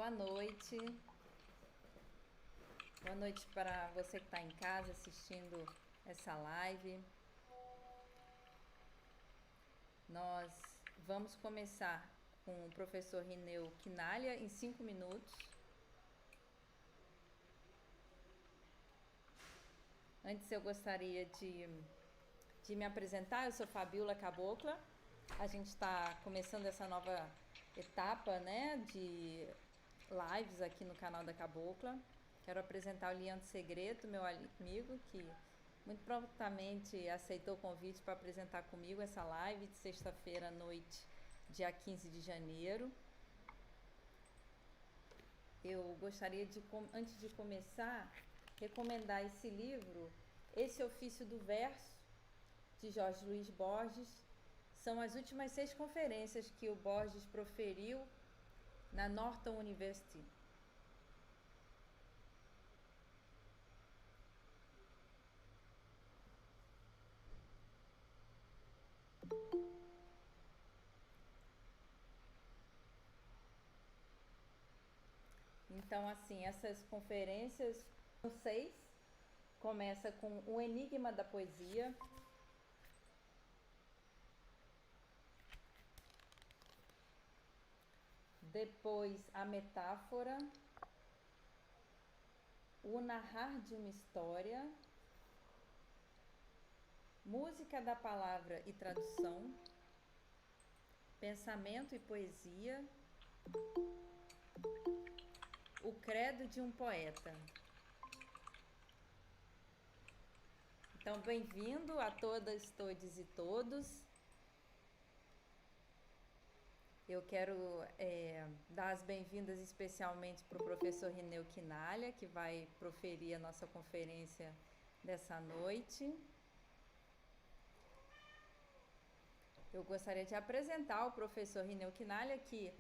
Boa noite. Boa noite para você que está em casa assistindo essa live. Nós vamos começar com o professor Rineu Quinalha em 5 minutos. Antes eu gostaria de me apresentar. Eu sou Fabiola Cabocla. A gente está começando essa nova etapa, né, de lives aqui no canal da Cabocla. Quero apresentar o Leandro Segreto, meu amigo, que muito prontamente aceitou o convite para apresentar comigo essa live de sexta-feira à noite, dia 15 de janeiro. Eu gostaria de, antes de começar, recomendar esse livro, Esse Ofício do Verso, de Jorge Luiz Borges. São as últimas 6 conferências que o Borges proferiu na Norton University. Então, assim, essas conferências são 6. Começa com o Enigma da Poesia. Depois, a Metáfora. O Narrar de uma História. Música da Palavra e Tradução. Pensamento e Poesia. O Credo de um Poeta. Então, bem-vindo a todas, todes e todos. Eu quero dar as bem-vindas especialmente para o professor Rineu Quinalha, que vai proferir a nossa conferência dessa noite. Eu gostaria de apresentar o professor Rineu Quinalha, que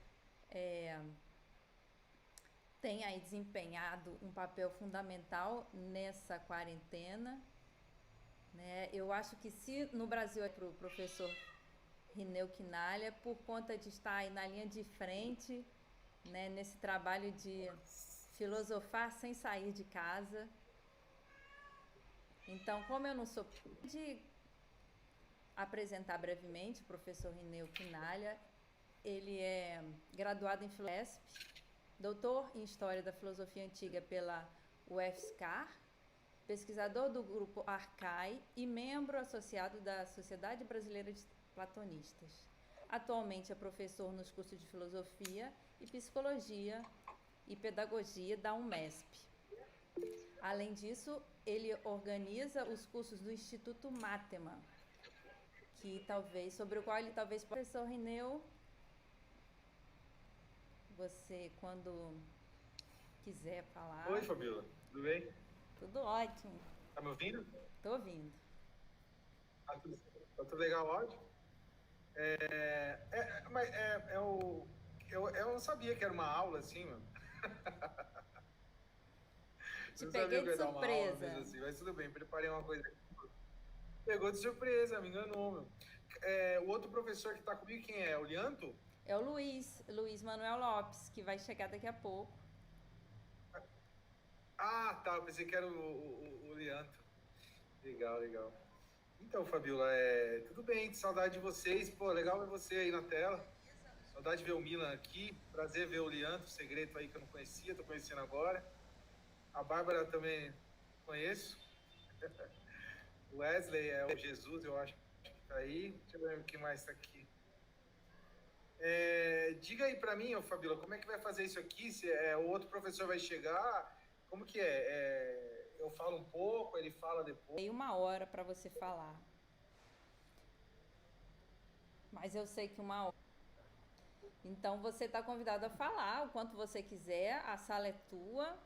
tem aí desempenhado um papel fundamental nessa quarentena, né? Eu acho que se no Brasil é para o professor Rineu Quinalha, por conta de estar aí na linha de frente, né, nesse trabalho de filosofar sem sair de casa. Então, como eu não sou de apresentar brevemente o professor Rineu Quinalha, ele é graduado em Filosofia, doutor em História da Filosofia Antiga pela UFSCar, pesquisador do grupo Arcai e membro associado da Sociedade Brasileira de Platonistas. Atualmente é professor nos cursos de Filosofia e Psicologia e Pedagogia da Unesp. Além disso, ele organiza os cursos do Instituto Mátema, sobre o qual ele talvez... Professor Rineu, você, quando quiser falar... Oi, Fabiola, tudo bem? Tudo ótimo. Tá me ouvindo? Tô ouvindo. Tá tudo legal o áudio? Mas eu não sabia que era uma aula assim, mano. Te Eu não sabia peguei que de ia dar uma aula mesmo surpresa. assim, mas tudo bem, preparei uma coisa. Pegou de surpresa, me enganou, meu. O outro professor que tá comigo, quem é? O Lianto? É o Luiz Manuel Lopes, que vai chegar daqui a pouco. Ah, tá, eu pensei que era o Lianto. Legal, legal. Então, Fabiola, tudo bem, saudade de vocês. Pô, legal ver você aí na tela. Saudade de ver o Milan aqui. Prazer ver o Lianto, o Segredo aí que eu não conhecia, tô conhecendo agora. A Bárbara também conheço. O Wesley é o Jesus, eu acho que tá aí. Deixa eu ver o que mais tá aqui. Diga aí para mim, ô Fabíola, como é que vai fazer isso aqui? Se o outro professor vai chegar? Como que é? Eu falo um pouco, ele fala depois. Tem 1 hora para você falar. Mas eu sei que 1 hora. Então você está convidado a falar o quanto você quiser. A sala é tua.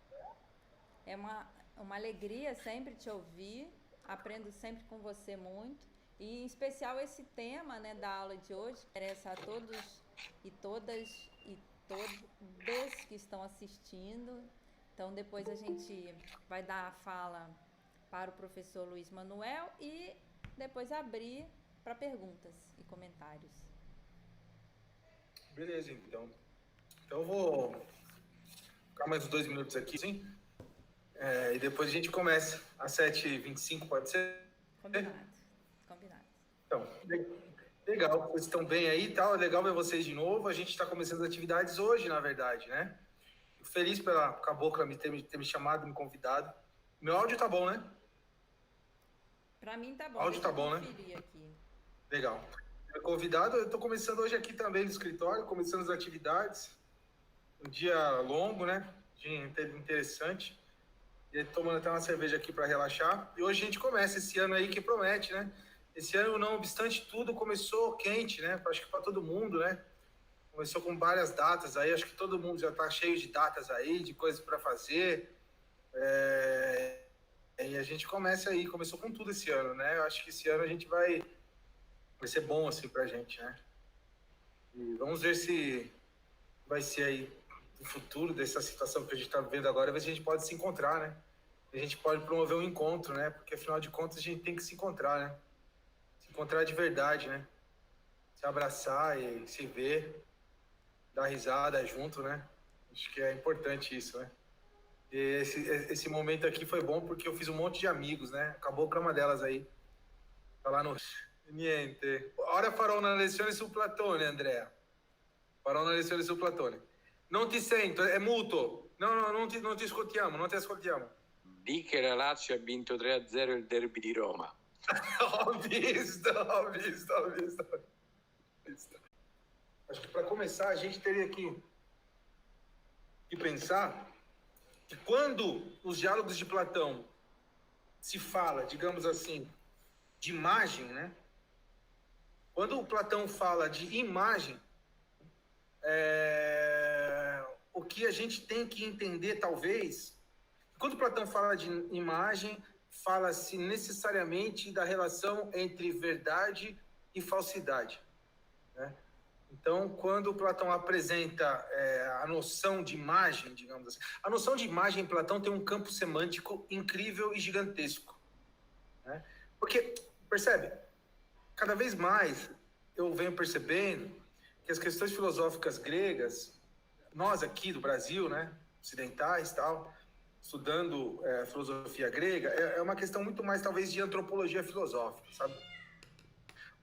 É uma alegria sempre te ouvir. Aprendo sempre com você muito. E em especial esse tema, né, da aula de hoje, que interessa a todos e todas e todos que estão assistindo. Então depois a gente vai dar a fala para o professor Luiz Manuel e depois abrir para perguntas e comentários. Beleza, então. Então eu vou ficar mais uns 2 minutos aqui, sim. E depois a gente começa às 7h25, pode ser? Combinado. Então, legal, vocês estão bem aí e tal, é legal ver vocês de novo. A gente está começando as atividades hoje, na verdade, né? Fico feliz pela Cabocla ter me chamado, me convidado. Meu áudio tá bom, né? Para mim tá bom. O áudio tá bom, né? Aqui. Legal. Convidado, eu estou começando hoje aqui também no escritório, começando as atividades. Um dia longo, né? Dia interessante. E tomando até uma cerveja aqui para relaxar. E hoje a gente começa esse ano aí que promete, né? Esse ano, não obstante tudo, começou quente, né? Acho que para todo mundo, né? Começou com várias datas aí. Acho que todo mundo já está cheio de datas aí, de coisas para fazer. E a gente começou com tudo esse ano, né? Eu acho que esse ano a gente vai ser bom, assim, pra gente, né? E vamos ver se vai ser aí o futuro dessa situação que a gente tá vivendo agora, ver se a gente pode se encontrar, né? A gente pode promover um encontro, né? Porque, afinal de contas, a gente tem que se encontrar, né? Se encontrar de verdade, né? Se abraçar e se ver, dar risada junto, né? Acho que é importante isso, né? E esse momento aqui foi bom porque eu fiz um monte de amigos, né? Acabou com uma delas aí. Tá lá no... Niente. Ora farò una lezione su Platone, Andrea. Farò una lezione su Platone. Non ti sento, è muto. No, non ti ascoltiamo, non ti ascoltiamo. Di che la Lazio ha vinto 3-0 il derby di Roma. Ho visto. Acho que para começar a gente teria que pensar que quando os diálogos de Platão se fala, digamos assim, de imagem, né? Quando o Platão fala de imagem, o que a gente tem que entender, talvez, quando Platão fala de imagem, fala-se necessariamente da relação entre verdade e falsidade, né? Então, quando Platão apresenta a noção de imagem, digamos assim, a noção de imagem em Platão tem um campo semântico incrível e gigantesco, né? Porque, percebe? Cada vez mais eu venho percebendo que as questões filosóficas gregas, nós aqui do Brasil, né, ocidentais, tal, estudando filosofia grega, é uma questão muito mais talvez de antropologia filosófica, sabe?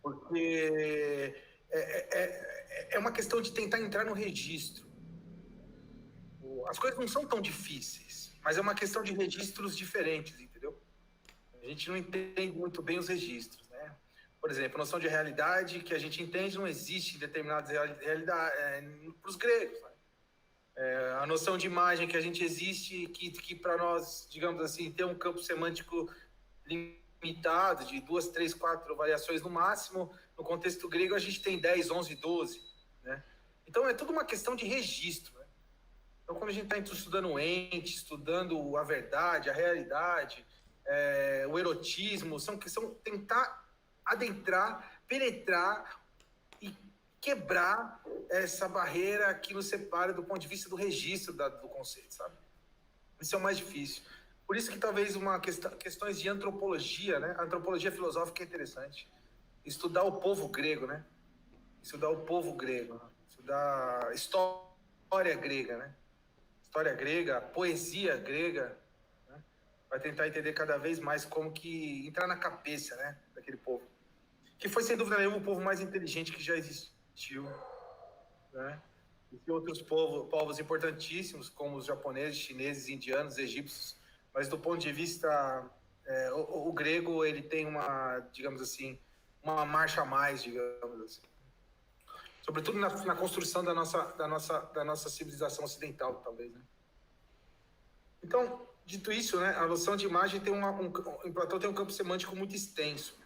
Porque é uma questão de tentar entrar no registro. As coisas não são tão difíceis, mas é uma questão de registros diferentes, entendeu? A gente não entende muito bem os registros, né? Por exemplo, a noção de realidade que a gente entende não existe em determinadas realidades para os gregos, né? A noção de imagem que a gente existe, que para nós, digamos assim, tem um campo semântico limitado, de 2, 3, 4 variações no máximo. No contexto grego, a gente tem 10, 11, 12, né? Então, é tudo uma questão de registro, né? Então, quando a gente está estudando o ente, estudando a verdade, a realidade, o erotismo, são tentar adentrar, penetrar e quebrar essa barreira que nos separa do ponto de vista do registro do conceito, sabe? Isso é o mais difícil. Por isso que talvez questões de antropologia, né? A antropologia filosófica é interessante. Estudar o povo grego, né? Estudar história grega, né? História grega, poesia grega, né? Vai tentar entender cada vez mais como que entrar na cabeça, né, daquele povo. Que foi, sem dúvida nenhuma, o povo mais inteligente que já existiu, né? E outros povos importantíssimos, como os japoneses, chineses, indianos, egípcios. Mas do ponto de vista... o grego, ele tem uma, digamos assim, uma marcha a mais, digamos assim. Sobretudo na construção da nossa civilização ocidental, talvez, né? Então, dito isso, né, a noção de imagem em Platão tem um campo semântico muito extenso.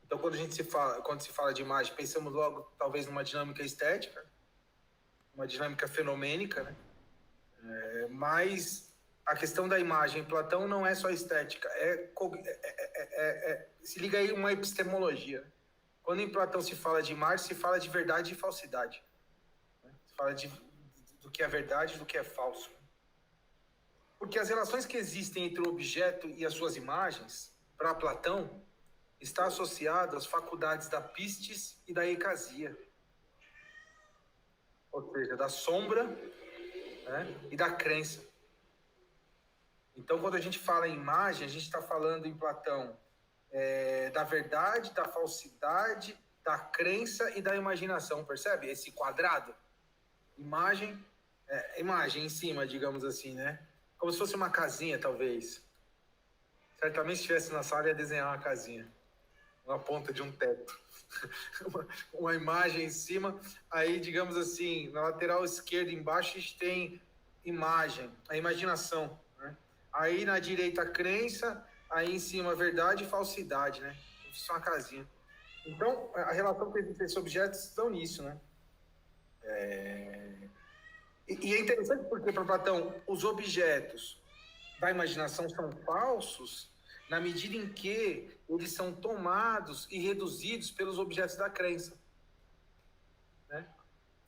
Então, quando se fala de imagem, pensamos logo, talvez, numa dinâmica estética, uma dinâmica fenomênica, né? Mas a questão da imagem em Platão não é só estética, se liga aí uma epistemologia. Quando em Platão se fala de imagem, se fala de verdade e falsidade, né? Se fala do que é verdade e do que é falso. Porque as relações que existem entre o objeto e as suas imagens, para Platão, está associado às faculdades da pistis e da eikasia. Ou seja, da sombra né, e da crença. Então, quando a gente fala em imagem, a gente está falando em Platão da verdade, da falsidade, da crença e da imaginação, percebe? Esse quadrado. Imagem em cima, digamos assim, né? Como se fosse uma casinha, talvez. Certamente, se estivesse na sala, ia desenhar uma casinha. Uma ponta de um teto. uma imagem em cima. Aí, digamos assim, na lateral esquerda, embaixo, a gente tem imagem, a imaginação. Né? Aí, na direita, a crença. Aí, em cima, verdade e falsidade, né? Isso é uma casinha. Então, a relação que existe esses objetos estão nisso, né? E é interessante porque, para Platão, os objetos da imaginação são falsos na medida em que eles são tomados e reduzidos pelos objetos da crença. Né?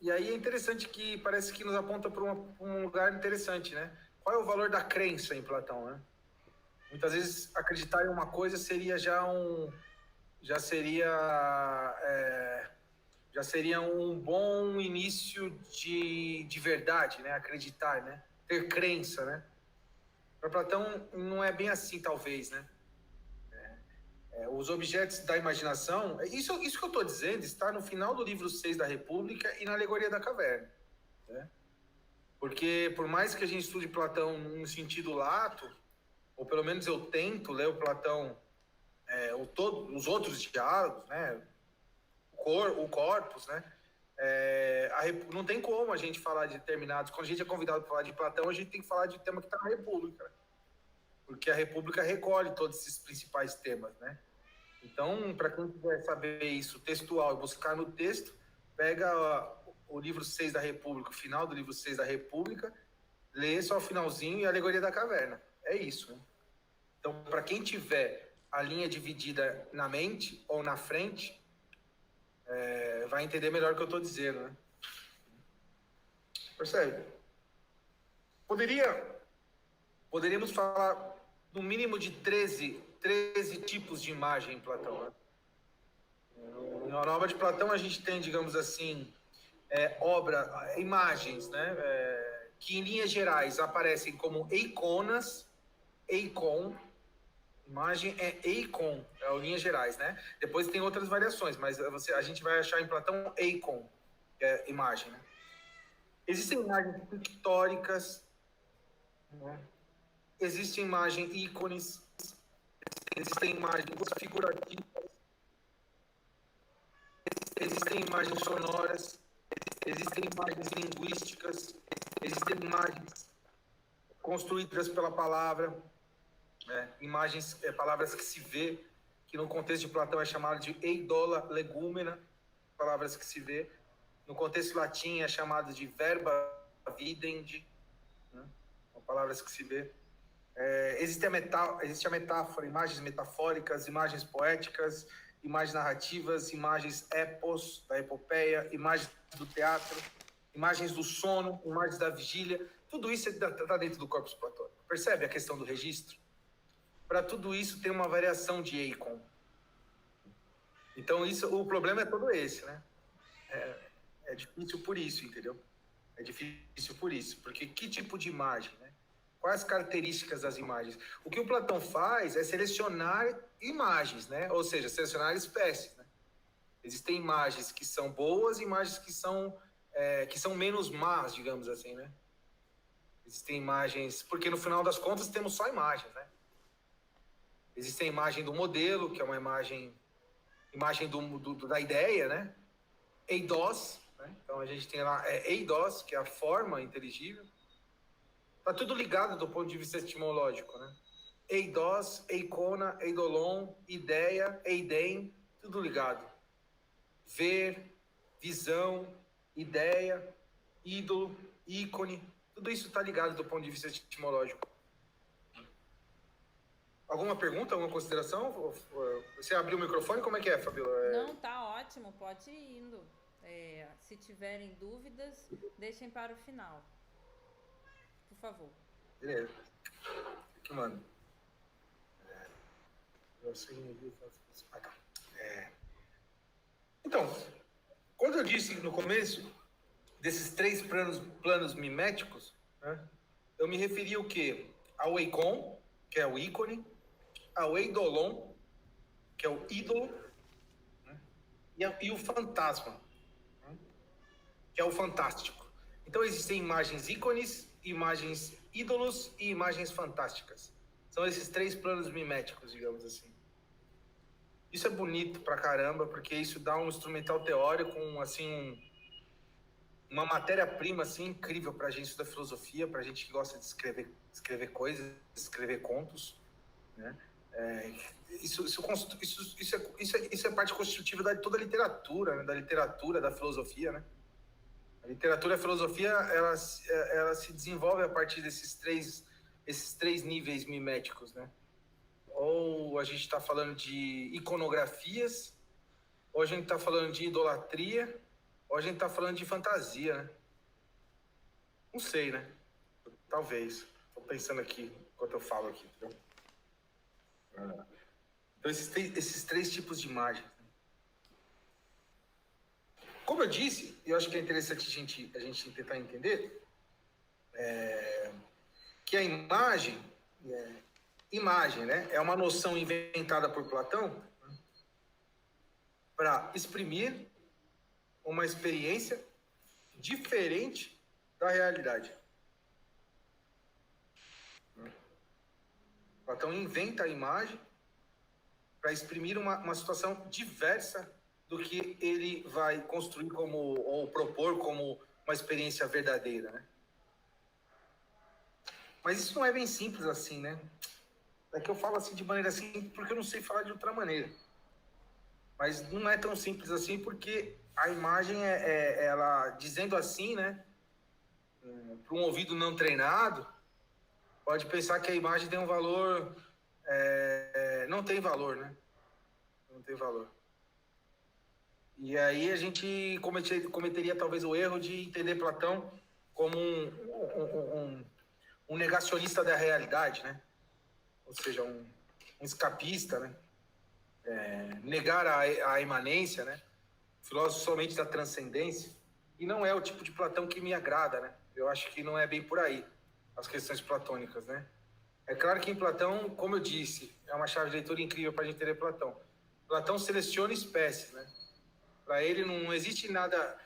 E aí é interessante que parece que nos aponta para um lugar interessante, né? Qual é o valor da crença em Platão, né? Muitas vezes acreditar em uma coisa seria já seria um bom início de verdade, né? Acreditar, né? Ter crença, né? Para Platão não é bem assim, talvez, né? Os objetos da imaginação, isso que eu estou dizendo está no final do livro 6 da República e na Alegoria da Caverna. Né? Porque por mais que a gente estude Platão num sentido lato, ou pelo menos eu tento ler o Platão, os outros diálogos, né? O corpus, né? Não tem como a gente falar de determinados. Quando a gente é convidado para falar de Platão, a gente tem que falar de tema que está na República. Porque a República recolhe todos esses principais temas, né? Então, para quem quiser saber isso textual e buscar no texto, pega o livro 6 da República, o final do livro 6 da República, lê só o finalzinho e a Alegoria da Caverna. É isso, né? Então, para quem tiver a linha dividida na mente ou na frente, vai entender melhor o que eu estou dizendo, né? Percebe? Poderíamos falar no mínimo de 13 tipos de imagem em Platão. Né? Na obra de Platão a gente tem, digamos assim, imagens, né? Que em linhas gerais aparecem como eiconas, eikon. Imagem é eikon, linhas gerais, né? Depois tem outras variações, mas a gente vai achar em Platão eikon, que é imagem. Né? Existem imagens pictóricas, né? Existem imagens ícones, existem imagens figurativas, existem imagens sonoras, existem imagens linguísticas, existem imagens construídas pela palavra, imagens, palavras que se vê, que no contexto de Platão é chamado de eidola legúmena, palavras que se vê. No contexto latim é chamado de verba videndi, né? Palavras que se vê. Existe a metáfora, imagens metafóricas, imagens poéticas, imagens narrativas, imagens epos, da epopeia, imagens do teatro, imagens do sono, imagens da vigília. Tudo isso está dentro do corpus platônico. Percebe a questão do registro? Para tudo isso tem uma variação de eikon. Então o problema é todo esse, né? É difícil por isso, entendeu? É difícil por isso, porque que tipo de imagem, né? Quais as características das imagens? O que o Platão faz é selecionar imagens, né? Ou seja, selecionar espécies, né? Existem imagens que são boas e imagens que são menos más, digamos assim, né? Existem imagens... Porque no final das contas temos só imagens, né? Existe a imagem do modelo, que é uma imagem da ideia, né? Eidos, né? Então a gente tem lá eidos, que é a forma inteligível. Está tudo ligado do ponto de vista etimológico, né? Eidos, eikona, eidolon, ideia, eidem, tudo ligado. Ver, visão, ideia, ídolo, ícone, tudo isso está ligado do ponto de vista etimológico. Alguma pergunta, alguma consideração? Você abriu o microfone? Como é que é, Fabiola? Não, tá ótimo, pode ir indo. Se tiverem dúvidas, deixem para o final. Por favor. Beleza. Que mano. Então, quando eu disse no começo desses 3 planos miméticos, né? Eu me referi o quê? Ao eikon, que é o ícone, ao eidolon, que é o ídolo, né? E o fantasma, né? Que é o fantástico. Então existem imagens ícones, imagens ídolos e imagens fantásticas. São esses 3 planos miméticos, digamos assim. Isso é bonito pra caramba, porque isso dá um instrumental teórico, assim, uma matéria-prima assim, incrível pra gente da filosofia, pra gente que gosta de escrever coisas, escrever contos, né? Isso é parte constitutiva de toda a literatura, né? Da literatura, da filosofia, né? A literatura e a filosofia, ela se desenvolve a partir desses três níveis miméticos, né? Ou a gente está falando de iconografias, ou a gente está falando de idolatria, ou a gente está falando de fantasia, né? Não sei, né? Talvez. Estou pensando aqui, enquanto eu falo aqui. Entendeu? Então, esses 3 tipos de imagem. Como eu disse, eu acho que é interessante a gente tentar entender que a imagem, né, é uma noção inventada por Platão para exprimir uma experiência diferente da realidade. Platão inventa a imagem para exprimir uma situação diversa do que ele vai construir ou propor como uma experiência verdadeira, né? Mas isso não é bem simples assim, né? É que eu falo assim de maneira simples porque eu não sei falar de outra maneira. Mas não é tão simples assim porque a imagem ela dizendo assim, né? Para um ouvido não treinado, pode pensar que a imagem tem um valor, não tem valor, né? Não tem valor. E aí a gente cometeria talvez o erro de entender Platão como um negacionista da realidade, né? Ou seja, um escapista, né? Negar a imanência, né? Filósofo somente da transcendência. E não é o tipo de Platão que me agrada, né? Eu acho que não é bem por aí as questões platônicas, né? É claro que em Platão, como eu disse, é uma chave de leitura incrível para a gente entender Platão. Platão seleciona espécies, né? Para ele não existe nada,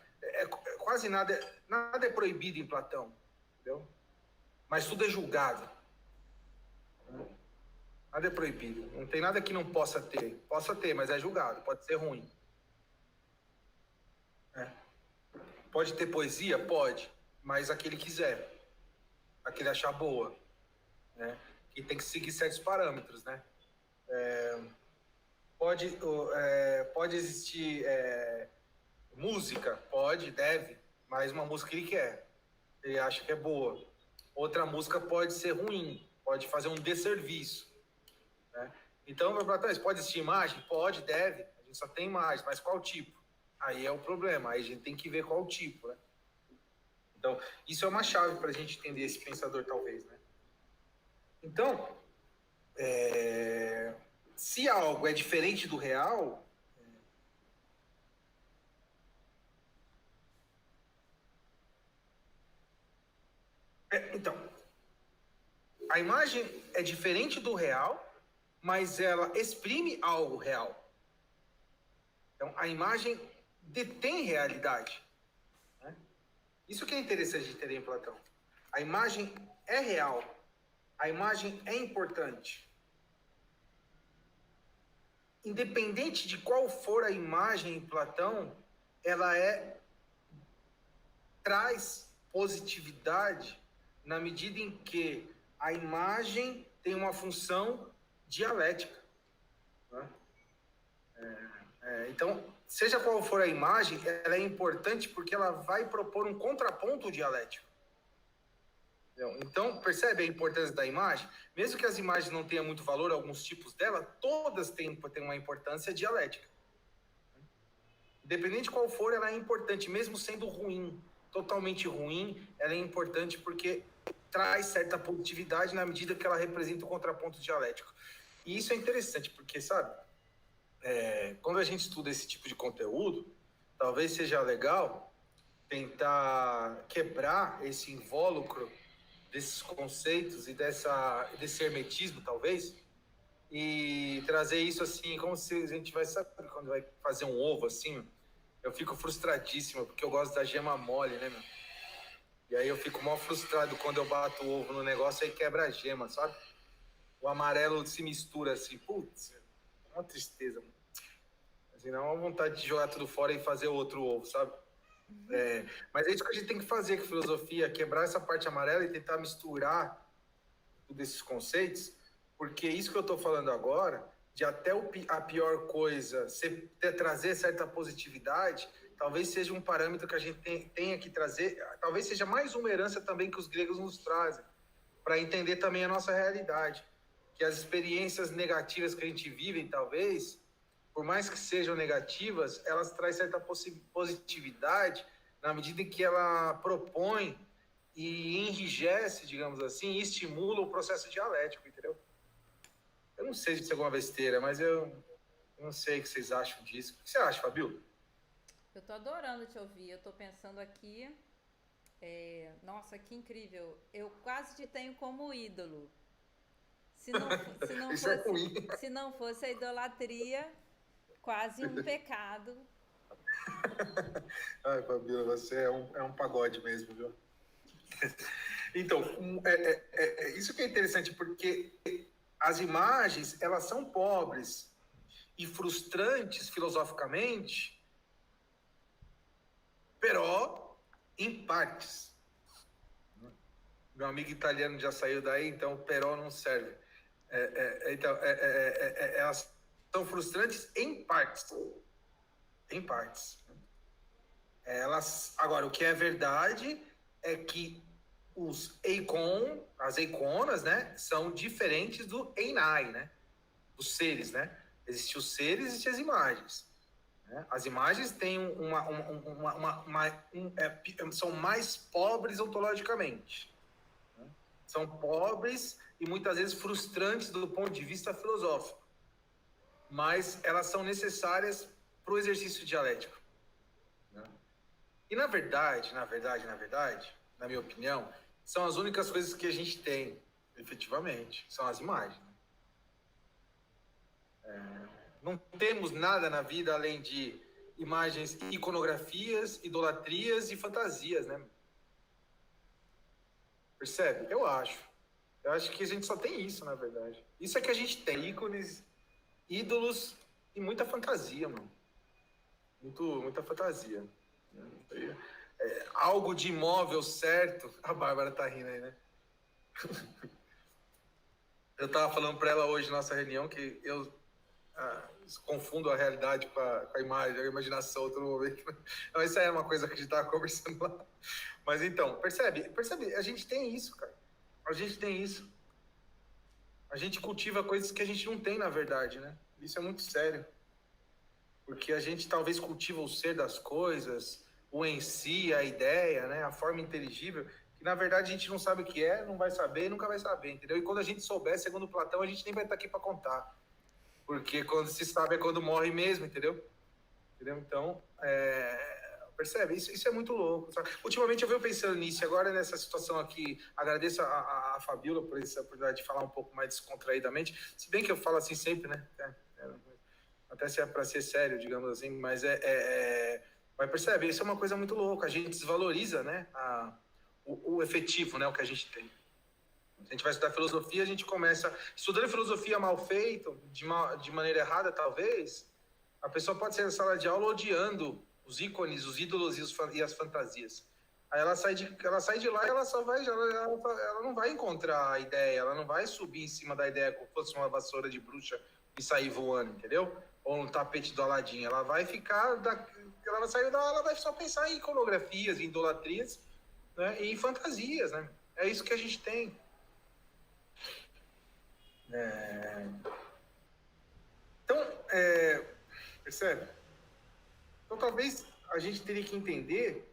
quase nada é proibido em Platão, entendeu? Mas tudo é julgado. Nada é proibido. Não tem nada que não possa ter. Possa ter, mas é julgado. Pode ser ruim. Pode ter poesia? Pode. Mas aquele quiser. Aquele achar boa. Né? Que tem que seguir certos parâmetros, né? Pode existir música? Pode, deve. Mas uma música que ele quer. Ele acha que é boa. Outra música pode ser ruim. Pode fazer um desserviço. Né? Então, pode existir imagem? Pode, deve. A gente só tem imagem, mas qual tipo? Aí é o problema. Aí a gente tem que ver qual tipo, né? Então, isso é uma chave para a gente entender esse pensador, talvez, né? Então, se algo é diferente do real, então, a imagem é diferente do real, mas ela exprime algo real. Então, a imagem detém realidade. Né? Isso que é interessante de entender em Platão. A imagem é real. A imagem é importante. Independente de qual for a imagem em Platão, ela traz positividade na medida em que a imagem tem uma função dialética. Né? Então, seja qual for a imagem, ela é importante porque ela vai propor um contraponto dialético. Então, percebe a importância da imagem? Mesmo que as imagens não tenham muito valor, alguns tipos dela, todas têm uma importância dialética. Independente de qual for, ela é importante, mesmo sendo ruim, totalmente ruim, ela é importante porque traz certa positividade na medida que ela representa o contraponto dialético. E isso é interessante, porque, sabe, quando a gente estuda esse tipo de conteúdo, talvez seja legal tentar quebrar esse invólucro desses conceitos e desse hermetismo, talvez, e trazer isso assim, como se a gente vai, sabe, quando vai fazer um ovo assim, eu fico frustradíssimo, porque eu gosto da gema mole, né, meu? E aí eu fico mal frustrado quando eu bato o ovo no negócio e quebra a gema, sabe? O amarelo se mistura assim, putz, é uma tristeza, mano. Assim, dá uma vontade de jogar tudo fora e fazer outro ovo, sabe? Mas é isso que a gente tem que fazer com filosofia, quebrar essa parte amarela e tentar misturar todos esses conceitos, porque isso que eu estou falando agora, de até a pior coisa, trazer certa positividade, talvez seja um parâmetro que a gente tenha que trazer, talvez seja mais uma herança também que os gregos nos trazem, para entender também a nossa realidade, que as experiências negativas que a gente vive, talvez, por mais que sejam negativas, elas trazem certa positividade na medida em que ela propõe e enrijece, digamos assim, e estimula o processo dialético, entendeu? Eu não sei se isso é alguma besteira, mas eu não sei o que vocês acham disso. O que você acha, Fabio? Eu tô adorando te ouvir. Eu tô pensando aqui. Nossa, que incrível. Eu quase te tenho como ídolo. Se não, Isso é ruim. se não fosse a idolatria, quase um pecado. Ai, Fabio, você é um pagode mesmo, viu? Então, isso que é interessante, porque as imagens, elas são pobres e frustrantes filosoficamente, però em partes. Meu amigo italiano já saiu daí, então però não serve. Elas são frustrantes em partes. Em partes. Agora, o que é verdade é que as eiconas, né, são diferentes do einai, né, os seres, né? Existem os seres e existem as imagens. Né? As imagens têm são mais pobres ontologicamente. Né? São pobres e muitas vezes frustrantes do ponto de vista filosófico. Mas elas são necessárias para o exercício dialético. Né? E na verdade, na minha opinião, são as únicas coisas que a gente tem, efetivamente, são as imagens. Não temos nada na vida além de imagens, iconografias, idolatrias e fantasias, né? Percebe? Eu acho que a gente só tem isso, na verdade. Isso é que a gente tem, ícones, ídolos e muita fantasia, mano. Muita fantasia. Algo de imóvel certo. A Bárbara tá rindo aí, né? Eu tava falando para ela hoje na nossa reunião que eu confundo a realidade com a imagem, a imaginação todo momento. Então, isso aí é uma coisa que a gente tava conversando lá. Mas então, percebe? A gente tem isso, cara. A gente tem isso. A gente cultiva coisas que a gente não tem, na verdade, né? Isso é muito sério. Porque a gente talvez cultiva o ser das coisas, o em si, a ideia, né? A forma inteligível, que na verdade a gente não sabe o que é, não vai saber e nunca vai saber, entendeu? E quando a gente souber, segundo Platão, a gente nem vai estar aqui para contar. Porque quando se sabe é quando morre mesmo, entendeu? Então, percebe? Isso é muito louco. Sabe? Ultimamente eu venho pensando nisso, agora nessa situação aqui, agradeço a Fabiola por essa oportunidade de falar um pouco mais descontraídamente, se bem que eu falo assim sempre, né? Até se é para ser sério, digamos assim, mas mas percebe, isso é uma coisa muito louca, a gente desvaloriza, né, o efetivo, né, o que a gente tem. Se a gente vai estudar filosofia, a gente começa estudando filosofia mal feito, de maneira errada, talvez, a pessoa pode sair da sala de aula odiando os ícones, os ídolos e as fantasias. Aí ela sai de lá e ela não vai encontrar a ideia, ela não vai subir em cima da ideia como se fosse uma vassoura de bruxa e sair voando, entendeu? Ou um tapete do Aladim. Ela vai ela vai sair da aula, vai só pensar em iconografias, em idolatrias, né? E em fantasias, né? É isso que a gente tem. Então, percebe? Então, talvez a gente teria que entender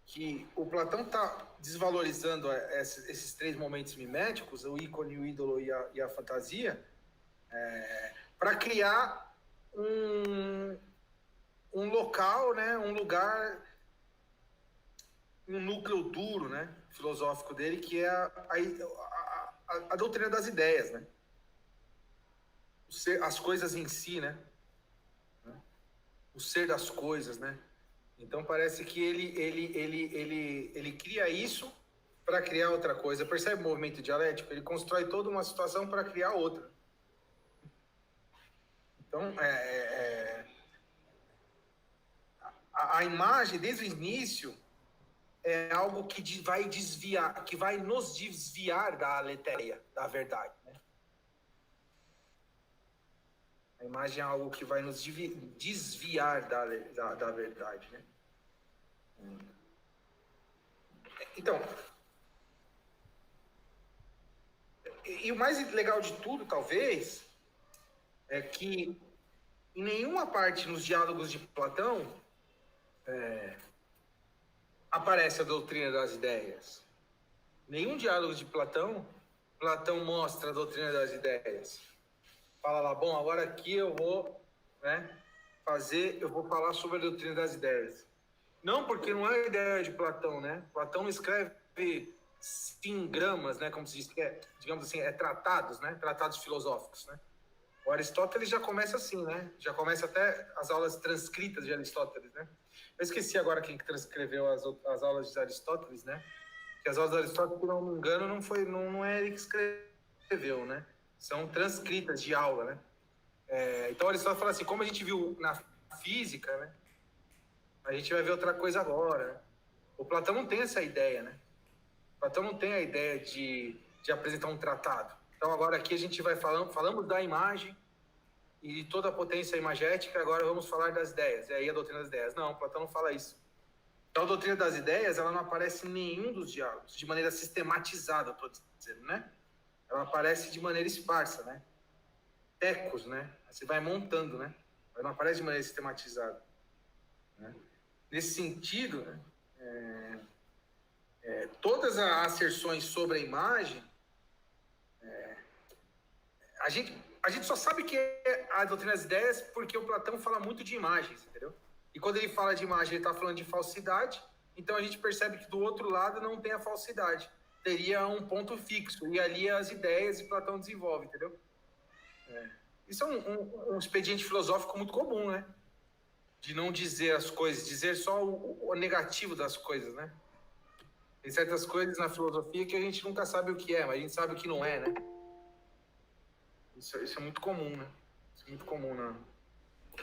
que o Platão está desvalorizando esses três momentos miméticos, o ícone, o ídolo e a fantasia, para criar um local, né, um lugar, um núcleo duro, né, filosófico dele, que é a doutrina das ideias, né? As coisas em si, né? O ser das coisas, né? Então parece que ele cria isso para criar outra coisa. Percebe o movimento dialético? Ele constrói toda uma situação para criar outra. Então, a imagem, desde o início, é algo que vai desviar, que vai nos desviar da aletheia, da verdade. Né? A imagem é algo que vai nos desviar da verdade. Né? Então, e o mais legal de tudo, talvez, é que em nenhuma parte nos diálogos de Platão aparece a doutrina das ideias. Nenhum diálogo de Platão mostra a doutrina das ideias. Fala lá, bom, agora aqui eu vou, né, eu vou falar sobre a doutrina das ideias. Não, porque não é a ideia de Platão, né? Platão não escreve singramas, né, como se diz, digamos assim, tratados, né? Tratados filosóficos, né? O Aristóteles já começa assim, né? Já começa até as aulas transcritas de Aristóteles, né? Eu esqueci agora quem que transcreveu as aulas de Aristóteles, né? Que as aulas de Aristóteles, se não me engano, não é ele que escreveu, né? São transcritas de aula, né? Então Aristóteles fala assim, como a gente viu na física, né? A gente vai ver outra coisa agora. Né? O Platão não tem essa ideia, né? O Platão não tem a ideia de apresentar um tratado. Então agora aqui a gente vai falamos da imagem e toda a potência imagética, agora vamos falar das ideias. E aí a doutrina das ideias. Não, Platão não fala isso. Então a doutrina das ideias, ela não aparece em nenhum dos diálogos, de maneira sistematizada, estou dizendo, né? Ela aparece de maneira esparsa, né? Tecos, né? Você vai montando, né? Ela não aparece de maneira sistematizada. Né? Nesse sentido, né? Todas as asserções sobre a imagem, a gente só sabe que é a doutrina das ideias porque o Platão fala muito de imagens, entendeu? E quando ele fala de imagem, ele está falando de falsidade, então a gente percebe que do outro lado não tem a falsidade. Teria um ponto fixo, e ali as ideias e Platão desenvolve, entendeu? Isso é um expediente filosófico muito comum, né? De não dizer as coisas, dizer só o negativo das coisas, né? Tem certas coisas na filosofia que a gente nunca sabe o que é, mas a gente sabe o que não é, né? Isso é muito comum, né? Isso é muito comum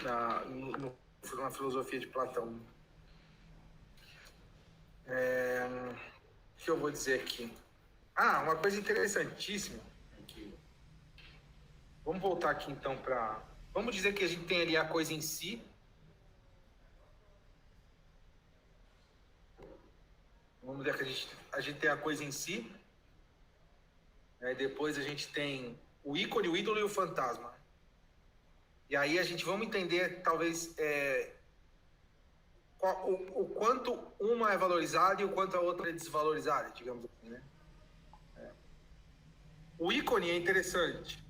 na filosofia de Platão. O que eu vou dizer aqui? Uma coisa interessantíssima. Aqui. Vamos voltar aqui então para... Vamos dizer que a gente tem ali a coisa em si. Vamos dizer que a gente tem a coisa em si. Aí depois a gente tem o ícone, o ídolo e o fantasma. E aí vamos entender, talvez, o quanto uma é valorizada e o quanto a outra é desvalorizada, digamos assim, né? O ícone é interessante,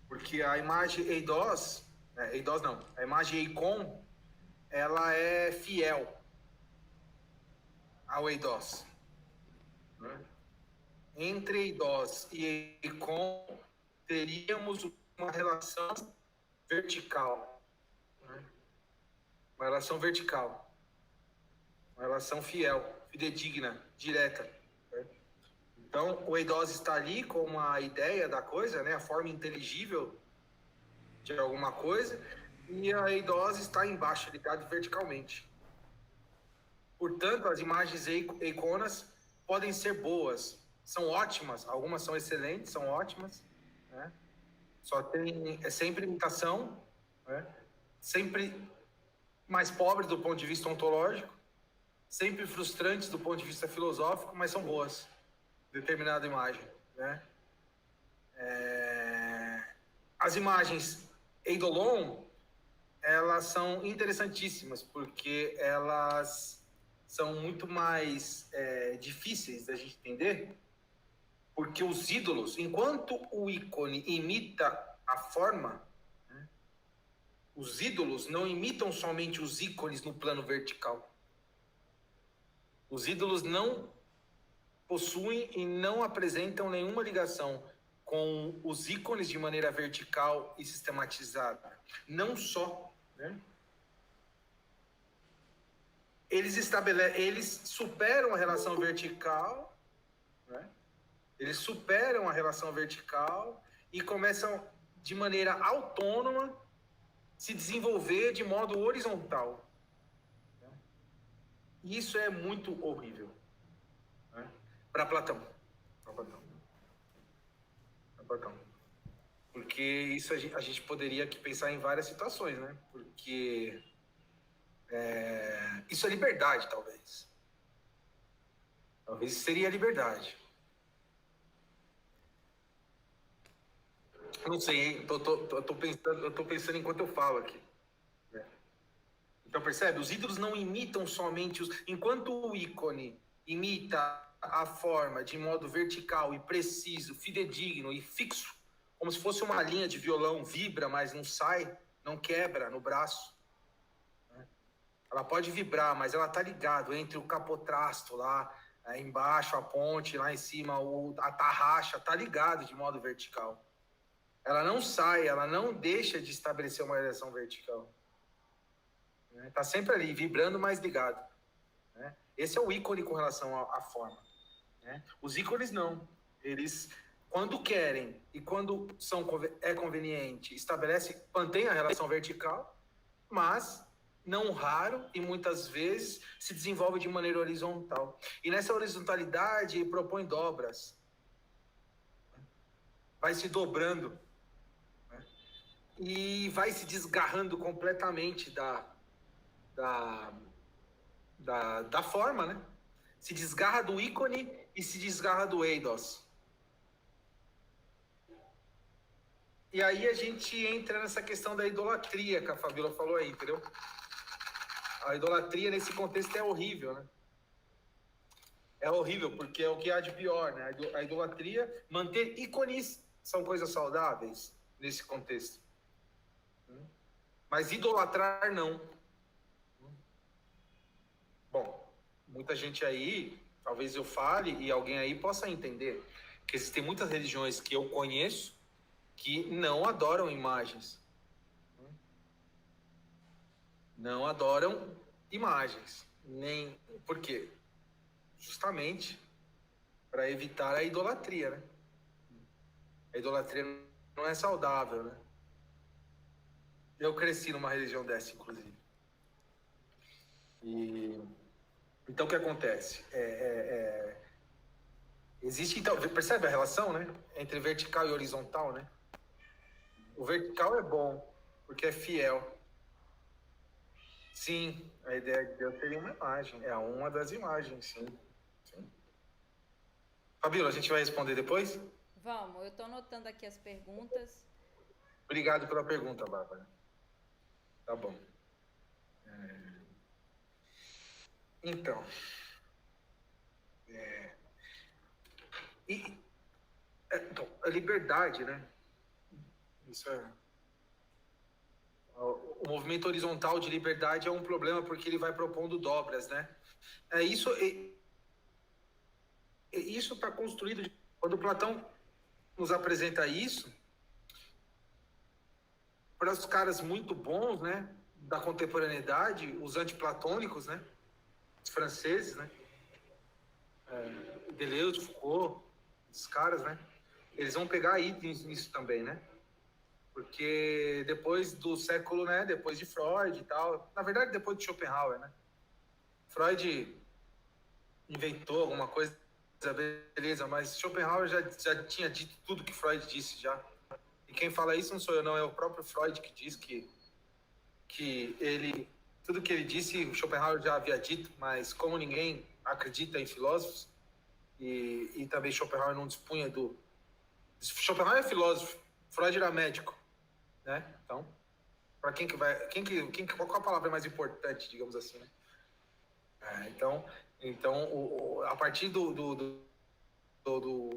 porque a imagem eidos, a imagem eikon, ela é fiel ao eidos. Né? Entre eidos e eikon, teríamos uma relação vertical. Né? Uma relação vertical. Uma relação fiel, fidedigna, direta. Né? Então, o eidos está ali como a ideia da coisa, né? A forma inteligível de alguma coisa, e a eidos está embaixo, ligado verticalmente. Portanto, as imagens eiconas podem ser boas, são ótimas, algumas são excelentes, são ótimas, né? É sempre imitação, né? Sempre mais pobres do ponto de vista ontológico, sempre frustrantes do ponto de vista filosófico, mas são boas, determinada imagem, né? As imagens eidolon, elas são interessantíssimas, porque elas são muito mais difíceis da gente entender, porque os ídolos, enquanto o ícone imita a forma, né, os ídolos não imitam somente os ícones no plano vertical. Os ídolos não possuem e não apresentam nenhuma ligação com os ícones de maneira vertical e sistematizada. Não só, né? Eles superam a relação vertical, né? Eles superam a relação vertical e começam de maneira autônoma se desenvolver de modo horizontal. Isso é muito horrível, né? Para Platão. Porque isso a gente poderia aqui pensar em várias situações, né? Porque isso é liberdade, talvez. Talvez seria liberdade. Eu não sei, eu tô pensando enquanto eu falo aqui. Então, percebe? Os ídolos não imitam somente os... Enquanto o ícone imita a forma de modo vertical e preciso, fidedigno e fixo, como se fosse uma linha de violão, vibra, mas não sai, não quebra no braço. Ela pode vibrar, mas ela tá ligado entre o capotrasto lá, embaixo, a ponte, lá em cima, a tarraxa, tá ligado de modo vertical. Ela não sai, ela não deixa de estabelecer uma direção vertical. Está sempre ali, vibrando, mas ligado. Né? Esse é o ícone com relação à forma. Né? Os ícones não. Eles, quando querem e quando é conveniente, mantém a relação vertical, mas, não raro e muitas vezes, se desenvolve de maneira horizontal. E nessa horizontalidade propõe dobras. Vai se dobrando. Né? E vai se desgarrando completamente da forma, né? Se desgarra do ícone e se desgarra do eidos. E aí a gente entra nessa questão da idolatria que a Fabíola falou aí, entendeu? A idolatria nesse contexto é horrível, né? É horrível porque é o que há de pior, né? A idolatria, manter ícones são coisas saudáveis nesse contexto. Mas idolatrar não. Bom, muita gente aí, talvez eu fale e alguém aí possa entender que existem muitas religiões que eu conheço que não adoram imagens. Não adoram imagens. Nem... Por quê? Justamente para evitar a idolatria, né? A idolatria não é saudável, né? Eu cresci numa religião dessa, inclusive. Então, o que acontece? Existe, então, percebe a relação, né? Entre vertical e horizontal, né? O vertical é bom, porque é fiel. Sim, a ideia de Deus seria uma imagem. É uma das imagens, sim. Fabíola, a gente vai responder depois? Vamos, eu estou anotando aqui as perguntas. Obrigado pela pergunta, Bárbara. Tá bom. Então, então, a liberdade, né? Isso é... O movimento horizontal de liberdade é um problema porque ele vai propondo dobras, né? Isso está construído... Quando Platão nos apresenta isso, para os caras muito bons, né? Da contemporaneidade, os antiplatônicos, né? Os franceses, né? Deleuze, Foucault, esses caras, né? Eles vão pegar itens nisso também, né? Porque depois do século, né? Depois de Freud e tal, na verdade depois de Schopenhauer, né? Freud inventou alguma coisa, beleza, mas Schopenhauer já tinha dito tudo que Freud disse já. E quem fala isso não sou eu, não, é o próprio Freud que diz que ele... Tudo que ele disse, Schopenhauer já havia dito, mas como ninguém acredita em filósofos, e também Schopenhauer não dispunha do... Schopenhauer é filósofo, Freud era médico, né? Então, para quem que vai... qual a palavra mais importante, digamos assim, né? Então a partir do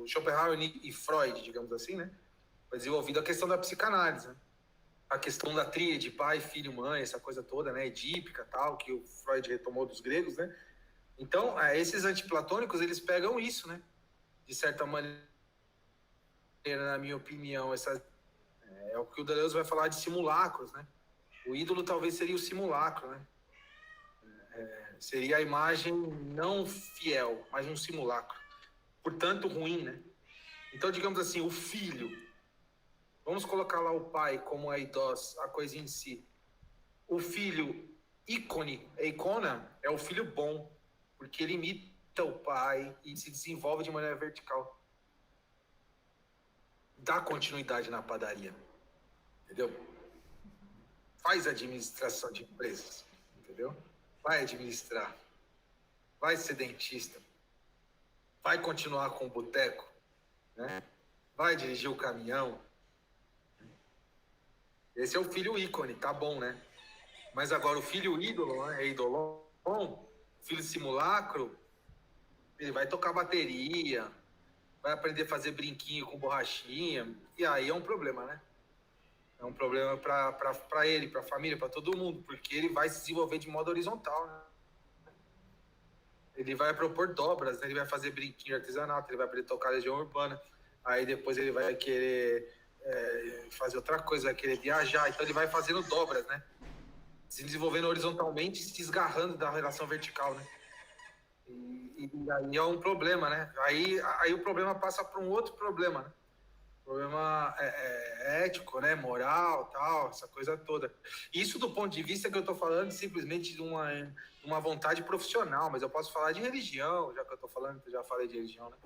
Schopenhauer e Freud, digamos assim, né? Foi desenvolvida a questão da psicanálise, né? A questão da tríade, pai, filho, mãe, essa coisa toda, né, edípica, tal, que o Freud retomou dos gregos, né? Então, esses antiplatônicos, eles pegam isso, né? de certa maneira, na minha opinião, é o que o Deleuze vai falar de simulacros, né? O ídolo talvez seria o simulacro, né? Seria a imagem não fiel, mas um simulacro. Portanto, ruim, né? Então, digamos assim, o filho. Vamos colocar lá o pai como a eidos, a coisa em si. O filho ícone, a icona, é o filho bom, porque ele imita o pai e se desenvolve de maneira vertical. Dá continuidade na padaria, entendeu? Faz administração de empresas, entendeu? Vai administrar, vai ser dentista, vai continuar com o boteco, né? Vai dirigir o caminhão. Esse é o filho ícone, tá bom, né? Mas agora o filho ídolo, né? Idolon, filho simulacro, ele vai tocar bateria, vai aprender a fazer brinquinho com borrachinha, e aí é um problema, né? É um problema para ele, para a família, para todo mundo, porque ele vai se desenvolver de modo horizontal, né? Ele vai propor dobras, né? Ele vai fazer brinquinho de artesanato, ele vai aprender a tocar legião urbana, aí depois ele vai querer fazer outra coisa, vai querer viajar, então ele vai fazendo dobras, né? Se desenvolvendo horizontalmente, se desgarrando da relação vertical, né? E aí é um problema, né? Aí o problema passa para um outro problema, né? Problema ético, né? Moral, tal, essa coisa toda. Isso do ponto de vista que eu estou falando simplesmente de uma vontade profissional, mas eu posso falar de religião, já que eu estou falando, eu já falei de religião, né?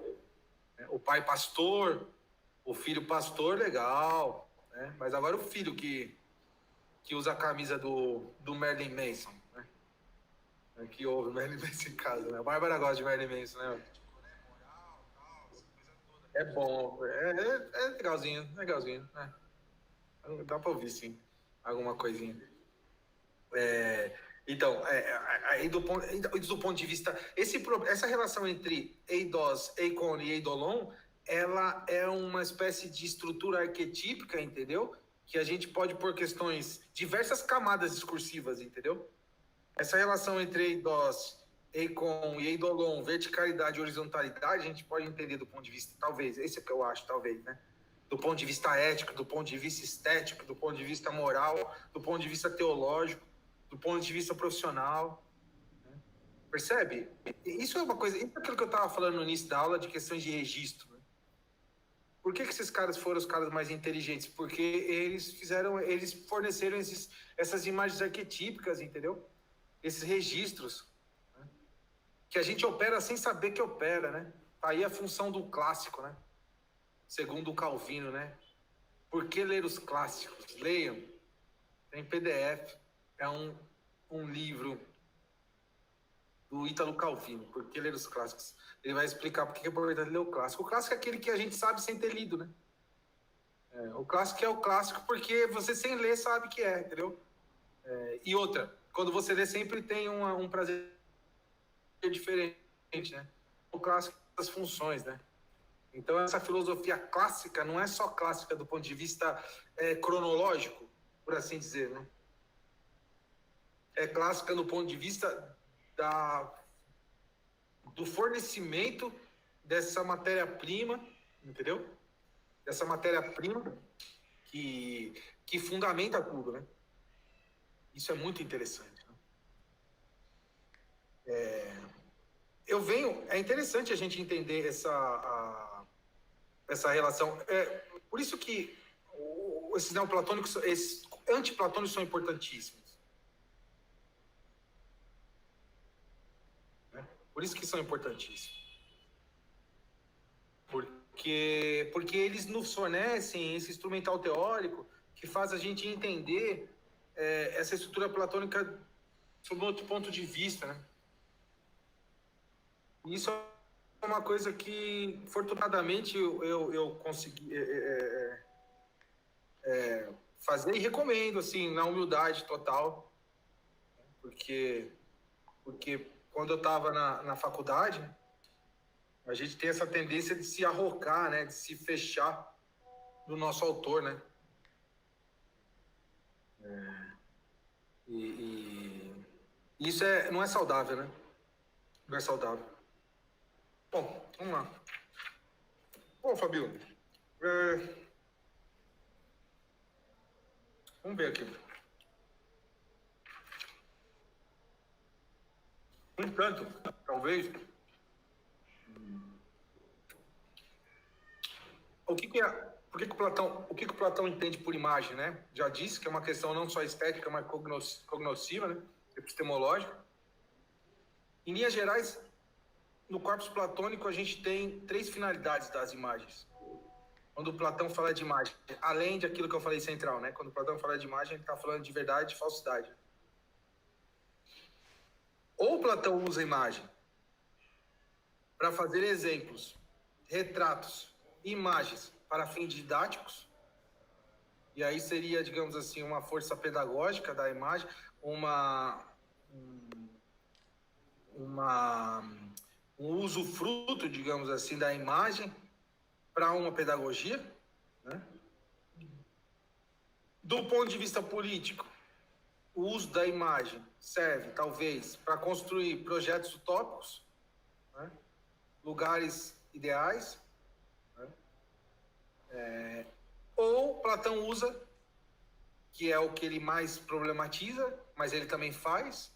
O pai pastor, o filho pastor, legal, né? Mas agora o filho que usa a camisa do Marilyn Manson, né? Que ouve o Marilyn Manson em casa, né? A Bárbara gosta de Marilyn Manson, né? É bom, é legalzinho, legalzinho, né? Dá pra ouvir, sim, alguma coisinha. Então, aí do ponto de vista, essa relação entre eidos, eikon e eidolon, ela é uma espécie de estrutura arquetípica, entendeu? Que a gente pode pôr questões, diversas camadas discursivas, entendeu? Essa relação entre eidos, eikon e eidolon, verticalidade e horizontalidade, a gente pode entender do ponto de vista, talvez, esse é o que eu acho, talvez, né? Do ponto de vista ético, do ponto de vista estético, do ponto de vista moral, do ponto de vista teológico, do ponto de vista profissional. Né? Percebe? Isso é uma coisa, isso é aquilo que eu estava falando no início da aula de questões de registro. Né? Por que esses caras foram os caras mais inteligentes? Porque eles forneceram essas imagens arquetípicas, entendeu? Esses registros, né? Que a gente opera sem saber que opera, né? Aí a função do clássico, né? Segundo o Calvino, né? Por que ler os clássicos? Leiam. Tem PDF. É um livro do Ítalo Calvino. Por que ler os clássicos? Ele vai explicar por que é importante ler o clássico. O clássico é aquele que a gente sabe sem ter lido, né? O clássico é o clássico porque você sem ler sabe que é, entendeu? E outra, quando você lê sempre tem um prazer diferente, né? O clássico das funções, né? Então, essa filosofia clássica não é só clássica do ponto de vista cronológico, por assim dizer, né? É clássica no ponto de vista do fornecimento dessa matéria-prima, entendeu? Dessa matéria-prima que fundamenta tudo, né? Isso é muito interessante. Né? É interessante a gente entender essa relação. Por isso que esses neoplatônicos, esses antiplatônicos são importantíssimos. Né? Por isso que são importantíssimos. Porque eles nos fornecem esse instrumental teórico que faz a gente entender essa estrutura platônica sob outro ponto de vista, né? Isso é uma coisa que, afortunadamente, eu consegui fazer e recomendo, assim, na humildade total, porque quando eu estava na faculdade, a gente tem essa tendência de se arrocar, né, de se fechar do nosso autor, né? E isso não é saudável, né? Não é saudável. Bom, vamos lá. Bom, Fabio, vamos ver aqui. No entanto, talvez, por que que o Platão entende por imagem, né? Já disse que é uma questão não só estética, mas cognosciva, né? Epistemológica. Em linhas gerais, no corpus platônico, a gente tem 3 finalidades das imagens. Quando Platão fala de imagem, além de aquilo que eu falei central, né? Quando Platão fala de imagem, ele está falando de verdade e falsidade. Ou Platão usa a imagem para fazer exemplos, retratos, imagens para fins didáticos, e aí seria, digamos assim, uma força pedagógica da imagem, um usufruto, digamos assim, da imagem para uma pedagogia, né? Do ponto de vista político, o uso da imagem serve, talvez, para construir projetos utópicos, né? Lugares ideais, né? Ou Platão usa, que é o que ele mais problematiza, mas ele também faz,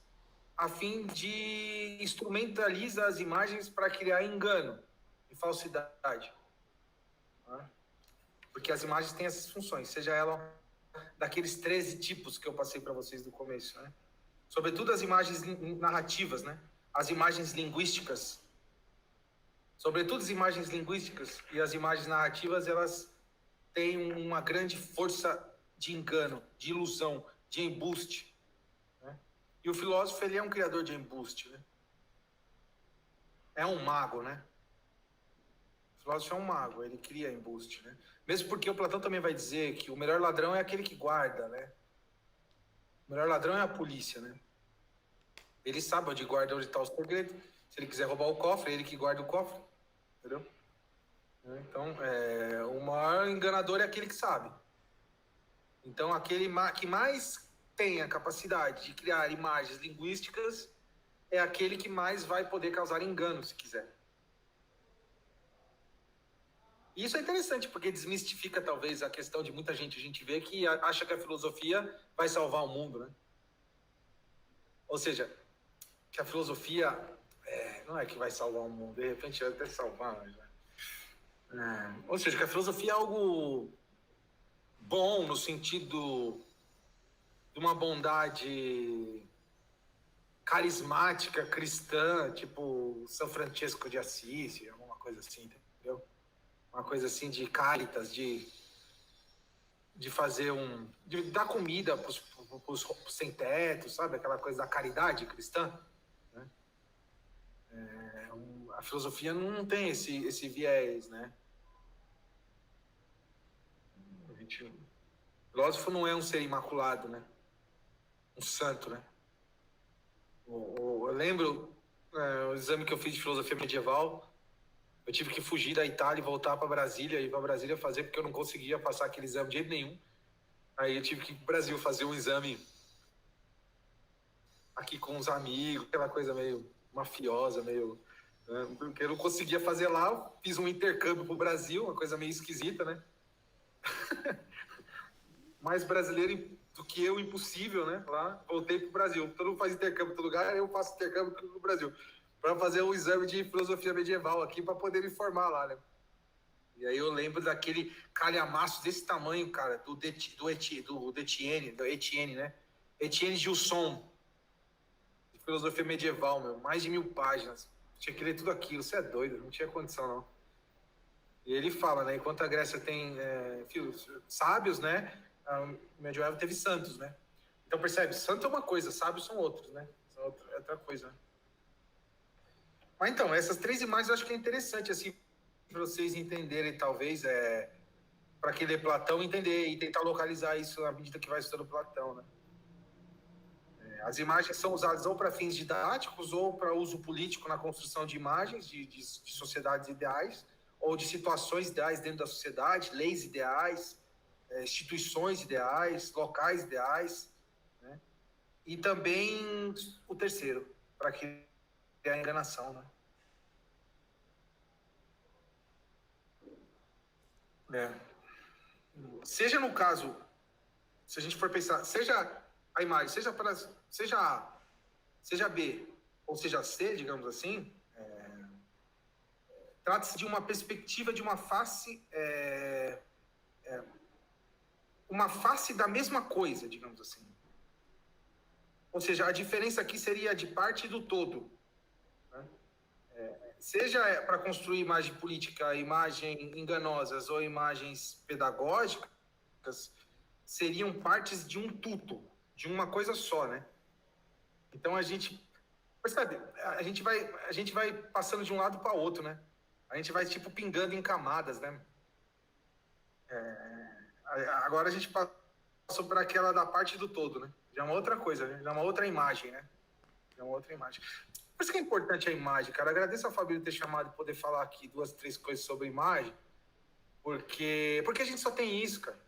a fim de instrumentalizar as imagens para criar engano e falsidade. Né? Porque as imagens têm essas funções, seja ela daqueles 13 tipos que eu passei para vocês no começo, né? Sobretudo as imagens narrativas, né? As imagens linguísticas. Sobretudo as imagens linguísticas e as imagens narrativas, elas têm uma grande força de engano, de ilusão, de embuste. Né? E o filósofo, ele é um criador de embuste, né? É um mago, né? O filósofo é um mago, ele cria embuste, né? Mesmo porque o Platão também vai dizer que o melhor ladrão é aquele que guarda, né? O melhor ladrão é a polícia, né? Ele sabe onde guarda, onde está o segredo. Se ele quiser roubar o cofre, é ele que guarda o cofre. Entendeu? Então, o maior enganador é aquele que sabe. Então, aquele que mais tem a capacidade de criar imagens linguísticas é aquele que mais vai poder causar engano, se quiser. E isso é interessante, porque desmistifica, talvez, a questão de muita gente, a gente vê que acha que a filosofia vai salvar o mundo, né? Ou seja, que a filosofia não é que vai salvar o mundo, de repente vai até salvar, mas... Ou seja, que a filosofia é algo bom no sentido de uma bondade carismática, cristã, tipo São Francisco de Assis, alguma coisa assim, entendeu? Uma coisa assim de caritas, de fazer de dar comida para os sem-teto, sabe? Aquela coisa da caridade cristã. Né? A filosofia não tem esse viés, né? O filósofo não é um ser imaculado, né? Um santo, né? Eu lembro o exame que eu fiz de filosofia medieval, eu tive que fugir da Itália e voltar para Brasília, ir para Brasília fazer, porque eu não conseguia passar aquele exame de jeito nenhum. Aí eu tive que ir para o Brasil fazer um exame aqui com os amigos, aquela coisa meio mafiosa, meio... porque eu não conseguia fazer lá, fiz um intercâmbio para o Brasil, uma coisa meio esquisita, né? Mais brasileiro do que eu, impossível, né? Lá, voltei para o Brasil. Todo mundo faz intercâmbio em todo lugar, eu faço intercâmbio no Brasil. Para fazer um exame de filosofia medieval aqui, para poder me formar lá, né? E aí eu lembro daquele calhamaço desse tamanho, cara, do Etienne, né? Etienne Gilson, de filosofia medieval, meu, mais de 1000 páginas. Tinha que ler tudo aquilo, você é doido, não tinha condição, não. E ele fala, né, enquanto a Grécia tem sábios, né, o medieval teve santos, né? Então percebe, santo é uma coisa, sábios são outros, né? São outra coisa, né? Mas então, essas 3 imagens eu acho que é interessante, assim, para vocês entenderem, talvez, para quem lê Platão entender e tentar localizar isso à medida que vai estudando Platão, né? As imagens são usadas ou para fins didáticos ou para uso político na construção de imagens de sociedades ideais ou de situações ideais dentro da sociedade, leis ideais, instituições ideais, locais ideais, né? E também o terceiro, para criar a enganação, né? É. Seja no caso, se a gente for pensar, seja a imagem, seja A, seja B, ou seja C, digamos assim, trata-se de uma perspectiva de uma face da mesma coisa, digamos assim. Ou seja, a diferença aqui seria de parte do todo. Né? Seja para construir imagem política, imagem enganosas ou imagens pedagógicas, seriam partes de um tudo, de uma coisa só, né? Então a gente percebe, a gente vai passando de um lado para outro, né? A gente vai tipo pingando em camadas, né? Agora a gente passou para aquela da parte do todo, né? Já é uma outra coisa, né? Já é uma outra imagem, né? Já é uma outra imagem. Por isso que é importante a imagem, cara. Agradeço ao Fabílio ter chamado e poder falar aqui 2, 3 coisas sobre imagem, porque a gente só tem isso, cara.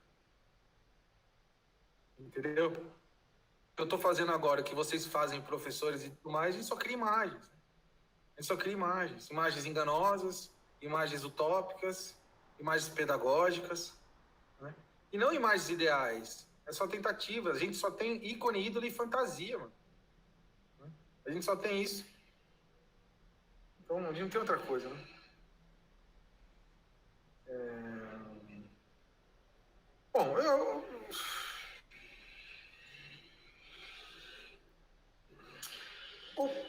Entendeu? O que eu tô fazendo agora, o que vocês fazem, professores e tudo mais, a gente só cria imagens. A gente só cria imagens. Imagens enganosas, imagens utópicas, imagens pedagógicas, né? E não imagens ideais. É só tentativa. A gente só tem ícone, ídolo e fantasia, mano. A gente só tem isso. Então, a gente não tem outra coisa, né? Bom,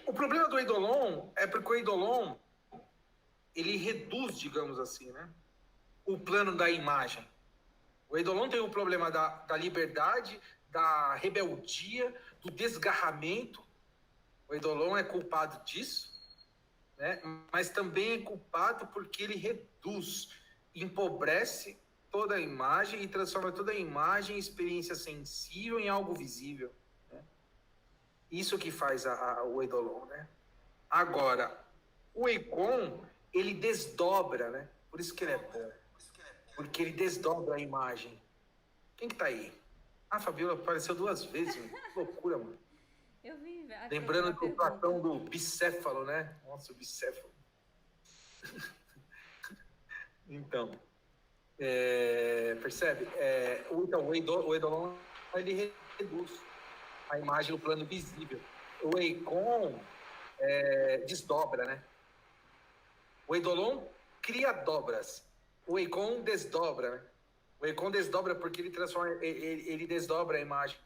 o problema do Eidolon é porque o Eidolon, ele reduz, digamos assim, né? O plano da imagem. O Eidolon tem o problema da liberdade, da rebeldia, do desgarramento. O Eidolon é culpado disso, né? Mas também é culpado porque ele reduz, empobrece toda a imagem e transforma toda a imagem em experiência sensível em algo visível. Né? Isso que faz o Eidolon, né? Agora, o Eikon, ele desdobra, né? Por isso que ele é bom. Porque ele desdobra a imagem. Quem que tá aí? Ah, a Fabiola apareceu 2 vezes, mano. Que loucura, mano. Eu vi. Lembrando do Platão do bicéfalo, né? Nossa, o bicéfalo. Então, percebe? Então, o Eidolon, ele reduz a imagem no plano visível. O Eikon desdobra, né? O Eidolon cria dobras. O Eikon desdobra, né? O Eikon desdobra porque ele desdobra a imagem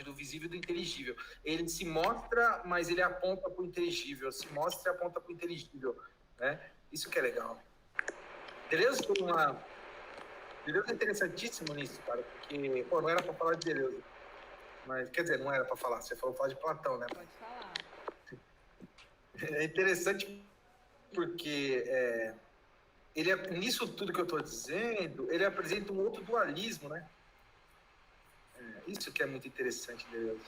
do visível e do inteligível. Ele se mostra, mas ele aponta para o inteligível. Se mostra e aponta para o inteligível, né? Isso que é legal. Deleuze tem Deleuze é interessantíssimo nisso, cara, porque, pô, não era para falar de Deleuze, mas, quer dizer, não era para falar, você falou falar de Platão, né? Pode falar. É interessante porque nisso tudo que eu estou dizendo, ele apresenta um outro dualismo, né? Isso que é muito interessante, Deleuze.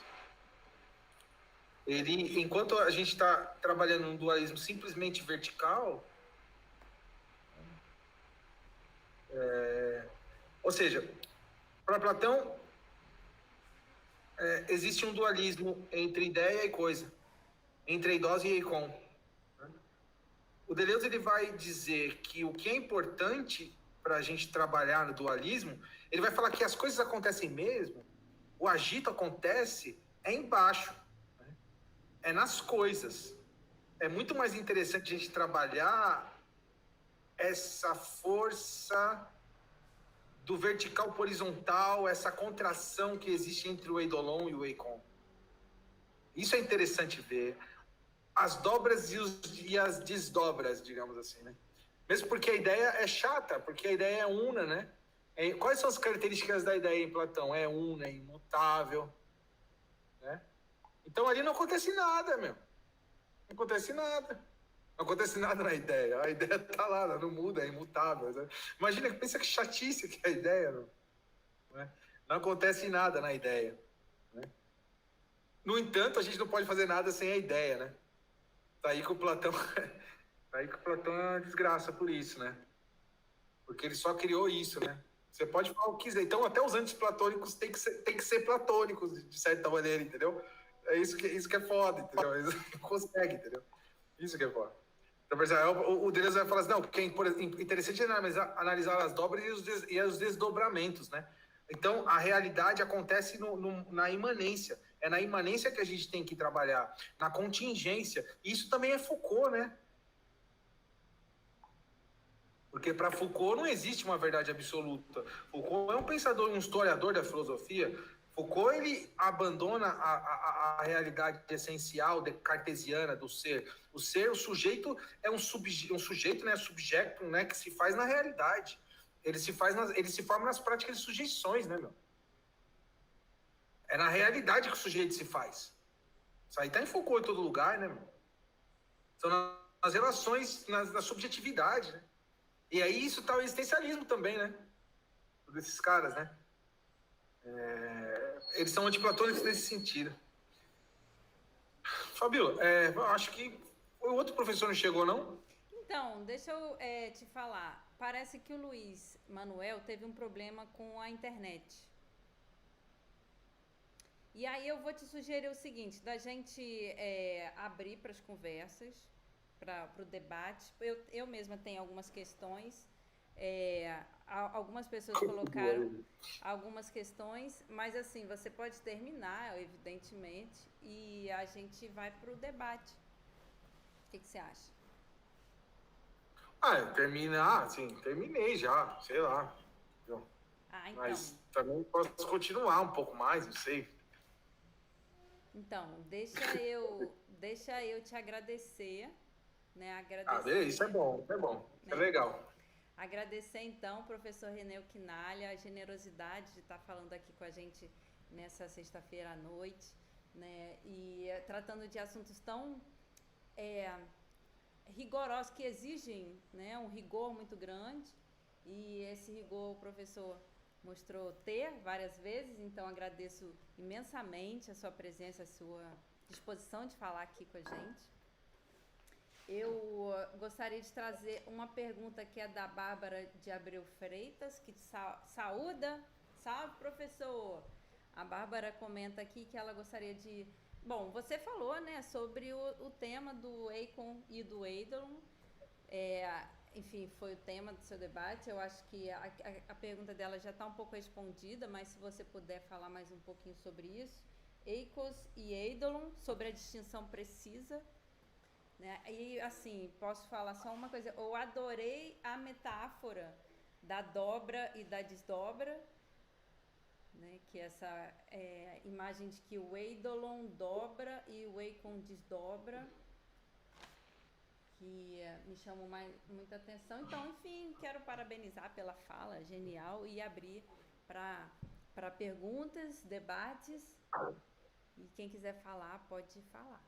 Enquanto a gente está trabalhando num dualismo simplesmente vertical, ou seja, para Platão, existe um dualismo entre ideia e coisa, entre eidose e eikon. Né? O Deleuze ele vai dizer que o que é importante para a gente trabalhar no dualismo, ele vai falar que as coisas acontecem mesmo, o agito acontece embaixo, né? É nas coisas. É muito mais interessante a gente trabalhar essa força do vertical para o horizontal, essa contração que existe entre o Eidolon e o Eikon. Isso é interessante ver. As dobras e as desdobras, digamos assim, né? Mesmo porque a ideia é chata, porque a ideia é una, né? Quais são as características da ideia em Platão? É una, é imutável, né? Então ali não acontece nada, meu. Não acontece nada. Não acontece nada na ideia. A ideia tá lá, ela não muda, é imutável. Né? Imagina, pensa que chatice que é a ideia. Não, não acontece nada na ideia. Né? No entanto, a gente não pode fazer nada sem a ideia, né? Tá aí que o Platão é uma desgraça por isso, né? Porque ele só criou isso, né? Você pode falar o que quiser. Então, até os antiplatônicos tem que ser platônicos, de certa maneira, entendeu? É isso que é foda, entendeu? Eles não conseguem, entendeu? Isso que é foda. Então, por exemplo, o Deleuze vai falar assim, não, que é interessante analisar as dobras e os desdobramentos, né? Então, a realidade acontece na imanência. É na imanência que a gente tem que trabalhar, na contingência. Isso também é Foucault, né? Porque para Foucault não existe uma verdade absoluta. Foucault é um pensador, um historiador da filosofia. Foucault, ele abandona a realidade essencial cartesiana do ser. O ser, o sujeito é um sujeito, né, subjecto, né, que se faz na realidade. Ele se forma nas práticas de sujeições, né, meu? É na realidade que o sujeito se faz. Isso aí tá em Foucault em todo lugar, né, meu? São nas relações, na subjetividade, né? E aí isso tá o existencialismo também, né? Desses caras, né? Eles são antiplatônicos nesse sentido. Fabio, acho que o outro professor não chegou, não? Então, deixa eu te falar. Parece que o Luiz Manuel teve um problema com a internet. E aí eu vou te sugerir o seguinte, da gente abrir para as conversas, para o debate. Eu mesma tenho algumas questões. Algumas pessoas colocaram algumas questões, mas assim, você pode terminar, evidentemente, e a gente vai para o debate. O que você acha? Terminei já, sei lá. Então. Mas também posso continuar um pouco mais, não sei. Então, deixa eu te agradecer, né? Isso é bom, né? É legal. Agradecer, então, professor Reneu Quinalha, a generosidade de estar falando aqui com a gente nessa sexta-feira à noite, né? E tratando de assuntos tão rigorosos, que exigem, né, um rigor muito grande. E esse rigor o professor mostrou ter várias vezes, então agradeço imensamente a sua presença, a sua disposição de falar aqui com a gente. Eu gostaria de trazer uma pergunta que é da Bárbara de Abreu Freitas, que saúda. Salve, professor! A Bárbara comenta aqui que ela gostaria de... Bom, você falou, né, sobre o tema do Eikon e do Eidolon. Enfim, foi o tema do seu debate. Eu acho que a pergunta dela já está um pouco respondida, mas se você puder falar mais um pouquinho sobre isso. Eikos e Eidolon, sobre a distinção precisa. Né? E assim, posso falar só uma coisa, eu adorei a metáfora da dobra e da desdobra, né? Que essa imagem de que o Eidolon dobra e o Eikon desdobra, que me chamou muita atenção. Então, enfim, quero parabenizar pela fala, genial, e abrir para perguntas, debates, e quem quiser falar, pode falar.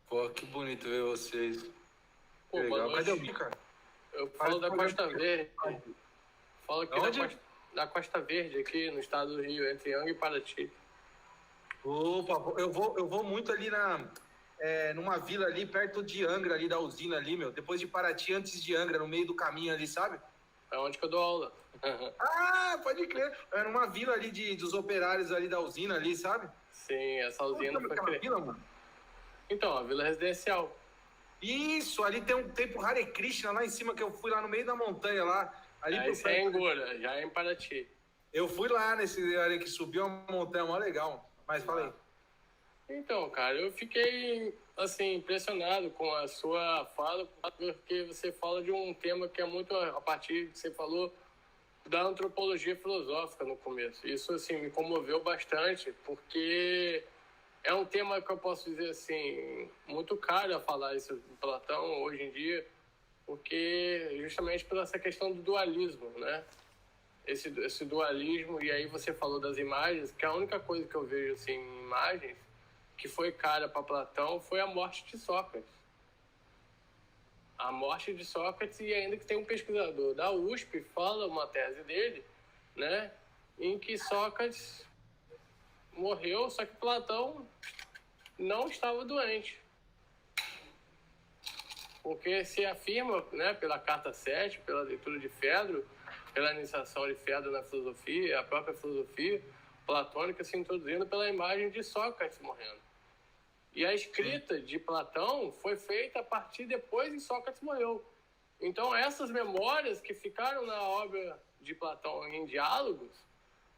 Pô, que bonito ver vocês. Pô, legal. Cadê o Gui, cara? Eu falo da Costa Verde. Falo aqui da Costa Verde, aqui no estado do Rio, entre Angra e Paraty. Opa, eu vou muito ali numa vila ali perto de Angra, ali da usina ali, meu. Depois de Paraty, antes de Angra, no meio do caminho ali, sabe? É onde que eu dou aula. Ah, pode crer. É numa vila ali dos operários ali da usina ali, sabe? Sim, essa usina foi aquela vila, mano? Então, a vila residencial. Isso, ali tem um templo Hare Krishna lá em cima, que eu fui lá no meio da montanha lá. Ali isso é em Angra, já é em Paraty. Eu fui lá nesse ali que subiu uma montanha mó legal. Mas fala aí. Então, cara, eu fiquei, assim, impressionado com a sua fala, porque você fala de um tema que é muito a partir que você falou da antropologia filosófica no começo. Isso, assim, me comoveu bastante, porque é um tema que eu posso dizer, assim, muito caro a falar isso do Platão hoje em dia, porque justamente por essa questão do dualismo, né? Esse dualismo, e aí você falou das imagens, que a única coisa que eu vejo, assim, em imagens, que foi cara para Platão, foi a morte de Sócrates. A morte de Sócrates, e ainda que tem um pesquisador da USP, fala uma tese dele, né? Em que Sócrates morreu, só que Platão não estava doente. Porque se afirma, né, pela Carta 7, pela leitura de Fedro, pela iniciação de Fedro na filosofia, a própria filosofia, platônica se introduzindo pela imagem de Sócrates morrendo. E a escrita de Platão foi feita a partir depois que Sócrates morreu. Então, essas memórias que ficaram na obra de Platão em Diálogos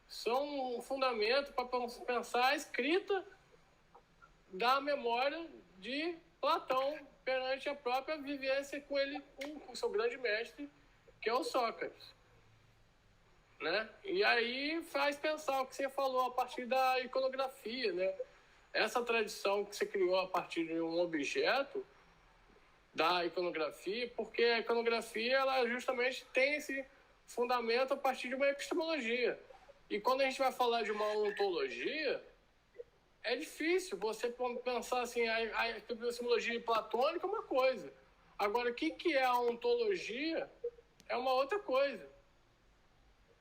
são um fundamento para pensar a escrita da memória de Platão perante a própria vivência com ele, com o seu grande mestre, que é o Sócrates. Né? E aí faz pensar o que você falou a partir da iconografia, né? Essa tradição que você criou a partir de um objeto da iconografia, porque a iconografia ela justamente tem esse fundamento a partir de uma epistemologia. E quando a gente vai falar de uma ontologia, é difícil você pensar assim, a epistemologia platônica é uma coisa. Agora, o que é a ontologia é uma outra coisa.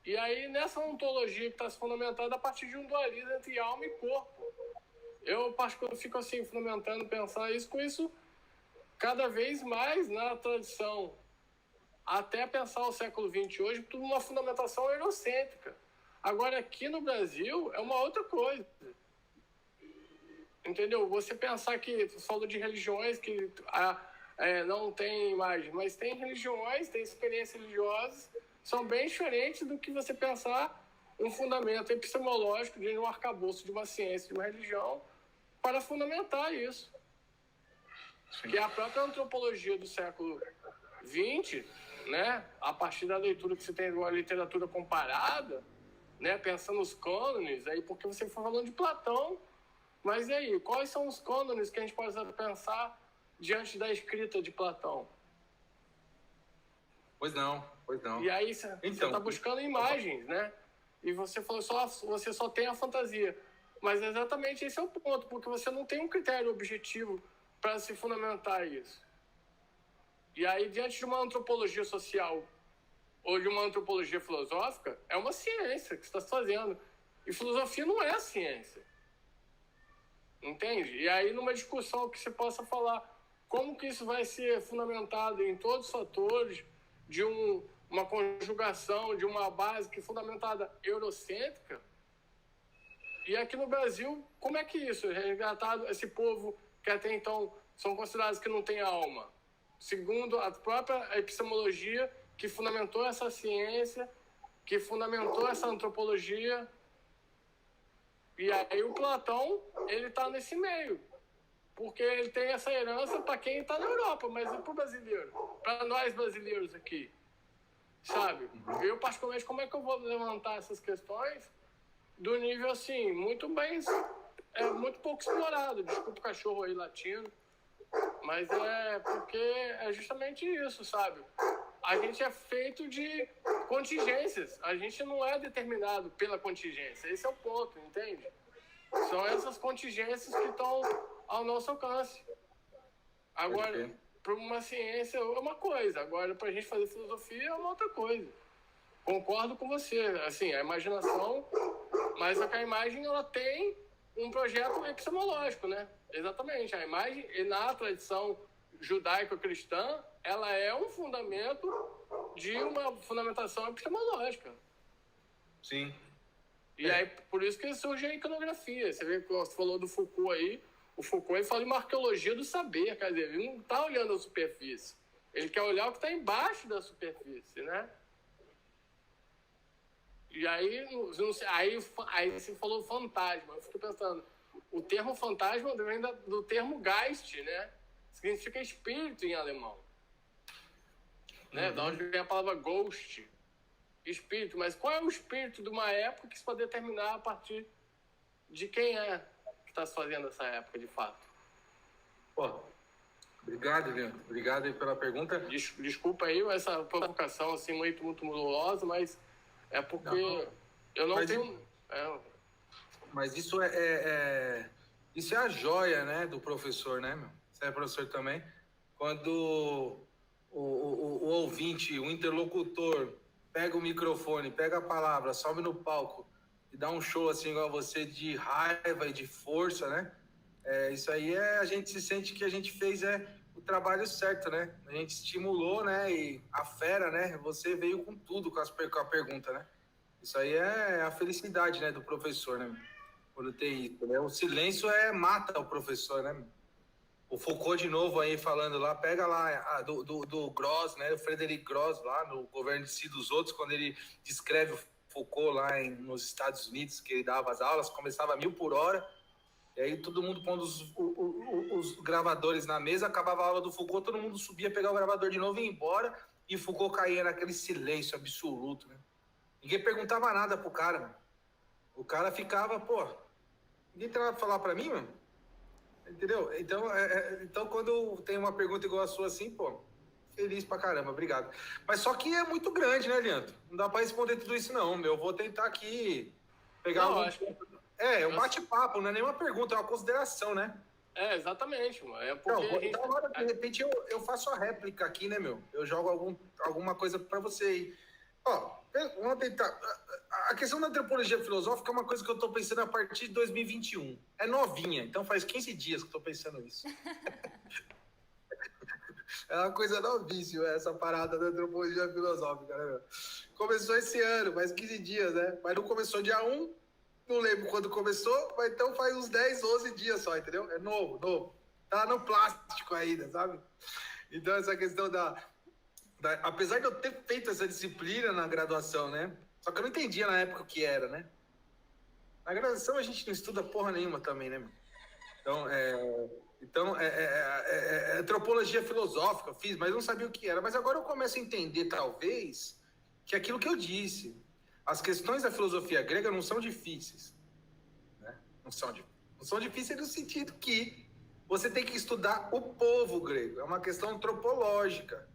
E aí, nessa ontologia que está se fundamentada a partir de um dualismo entre alma e corpo. Eu, particularmente, fico assim, fundamentando, pensar isso com isso cada vez mais na tradição. Até pensar o século XX hoje, tudo uma fundamentação eurocêntrica. Agora, aqui no Brasil, é uma outra coisa. Entendeu? Você pensar que, você falou de religiões que não tem imagem, mas tem religiões, tem experiências religiosas, são bem diferentes do que você pensar um fundamento epistemológico de um arcabouço de uma ciência, de uma religião, para fundamentar isso. Sim. Que é a própria antropologia do século XX, né, a partir da leitura que você tem de uma literatura comparada, né, pensando nos cânones, aí, porque você foi falando de Platão, mas e aí, quais são os cânones que a gente pode pensar diante da escrita de Platão? Pois não. E aí você está buscando imagens, né? E você falou você só tem a fantasia. Mas exatamente esse é o ponto, porque você não tem um critério objetivo para se fundamentar isso. E aí, diante de uma antropologia social ou de uma antropologia filosófica, é uma ciência que você está fazendo. E filosofia não é ciência. Entende? E aí, numa discussão que você possa falar como que isso vai ser fundamentado em todos os fatores de uma conjugação, de uma base que é fundamentada eurocêntrica. E aqui no Brasil, como é que isso é resgatado? Esse povo que até então são considerados que não tem alma. Segundo a própria epistemologia que fundamentou essa ciência, que fundamentou essa antropologia. E aí o Platão, ele está nesse meio. Porque ele tem essa herança para quem está na Europa, mas e para o brasileiro? Para nós brasileiros aqui. Sabe? Eu, particularmente, como é que eu vou levantar essas questões do nível, assim, muito muito pouco explorado. Desculpa o cachorro aí latino. Mas é porque é justamente isso, sabe? A gente é feito de contingências. A gente não é determinado pela contingência. Esse é o ponto, entende? São essas contingências que estão ao nosso alcance. Agora, para uma ciência é uma coisa. Agora, para a gente fazer filosofia é uma outra coisa. Concordo com você. Assim, a imaginação... Mas a imagem, ela tem um projeto epistemológico, né? Exatamente. A imagem, na tradição judaico-cristã, ela é um fundamento de uma fundamentação epistemológica. Sim. E aí, por isso que surge a iconografia. Você vê que você falou do Foucault aí. O Foucault ele fala em uma arqueologia do saber, quer dizer, ele não está olhando a superfície. Ele quer olhar o que está embaixo da superfície, né? E aí você falou fantasma. Eu fiquei pensando, o termo fantasma vem do termo Geist, né? Significa espírito em alemão. Né? Da onde vem a palavra Ghost, espírito. Mas qual é o espírito de uma época que se pode determinar a partir de quem é que está se fazendo essa época, de fato? Pô, obrigado, Leandro. Obrigado aí pela pergunta. Desculpa aí essa provocação assim, muito tumultuosa, mas é porque eu não tenho... Mas isso isso é a joia, né, do professor, né, meu? Você é professor também. Quando o ouvinte, o interlocutor, pega o microfone, pega a palavra, sobe no palco e dá um show assim igual você, de raiva e de força, né? Isso aí a gente se sente que a gente fez o trabalho certo, né? A gente estimulou, né? E a fera, né? Você veio com tudo com a pergunta, né? Isso aí é a felicidade, né, do professor, né? Quando tem isso, né? O silêncio mata o professor, né? O Foucault de novo aí falando lá, pega lá do Gross, né? O Frederic Gross lá no Governo de Si dos Outros, quando ele descreve o Foucault lá nos Estados Unidos, que ele dava as aulas, começava a 1000 por hora, e aí todo mundo pondo os gravadores na mesa, acabava a aula do Foucault, todo mundo subia, pegava o gravador de novo e ia embora, e Foucault caía naquele silêncio absoluto, né? Ninguém perguntava nada pro cara, mano. O cara ficava, pô, ninguém tem nada pra falar pra mim, mano? Entendeu? Então, quando tem uma pergunta igual a sua assim, pô, feliz pra caramba, obrigado. Mas só que é muito grande, né, Leandro? Não dá pra responder tudo isso, não, meu. Eu vou tentar aqui pegar Acho que... É um bate-papo, não é nenhuma pergunta, é uma consideração, né? Exatamente, mano. É porque então agora, de repente, eu faço a réplica aqui, né, meu? Eu jogo alguma coisa pra você aí. Ó, vamos tentar. A questão da antropologia filosófica é uma coisa que eu tô pensando a partir de 2021. É novinha, então faz 15 dias que eu tô pensando nisso. É uma coisa novíssima essa parada da antropologia filosófica, né, meu? Começou esse ano, faz 15 dias, né? Mas não começou dia 1, não lembro quando começou, mas então faz uns 10, 11 dias só, entendeu? É novo. Tá no plástico ainda, sabe? Então essa questão apesar de eu ter feito essa disciplina na graduação, né? Só que eu não entendia na época o que era, né? Na graduação a gente não estuda porra nenhuma também, né? Então, antropologia filosófica eu fiz, mas eu não sabia o que era. Mas agora eu começo a entender, talvez, que aquilo que eu disse, as questões da filosofia grega não são difíceis. Né? Não são difíceis no sentido que você tem que estudar o povo grego. É uma questão antropológica,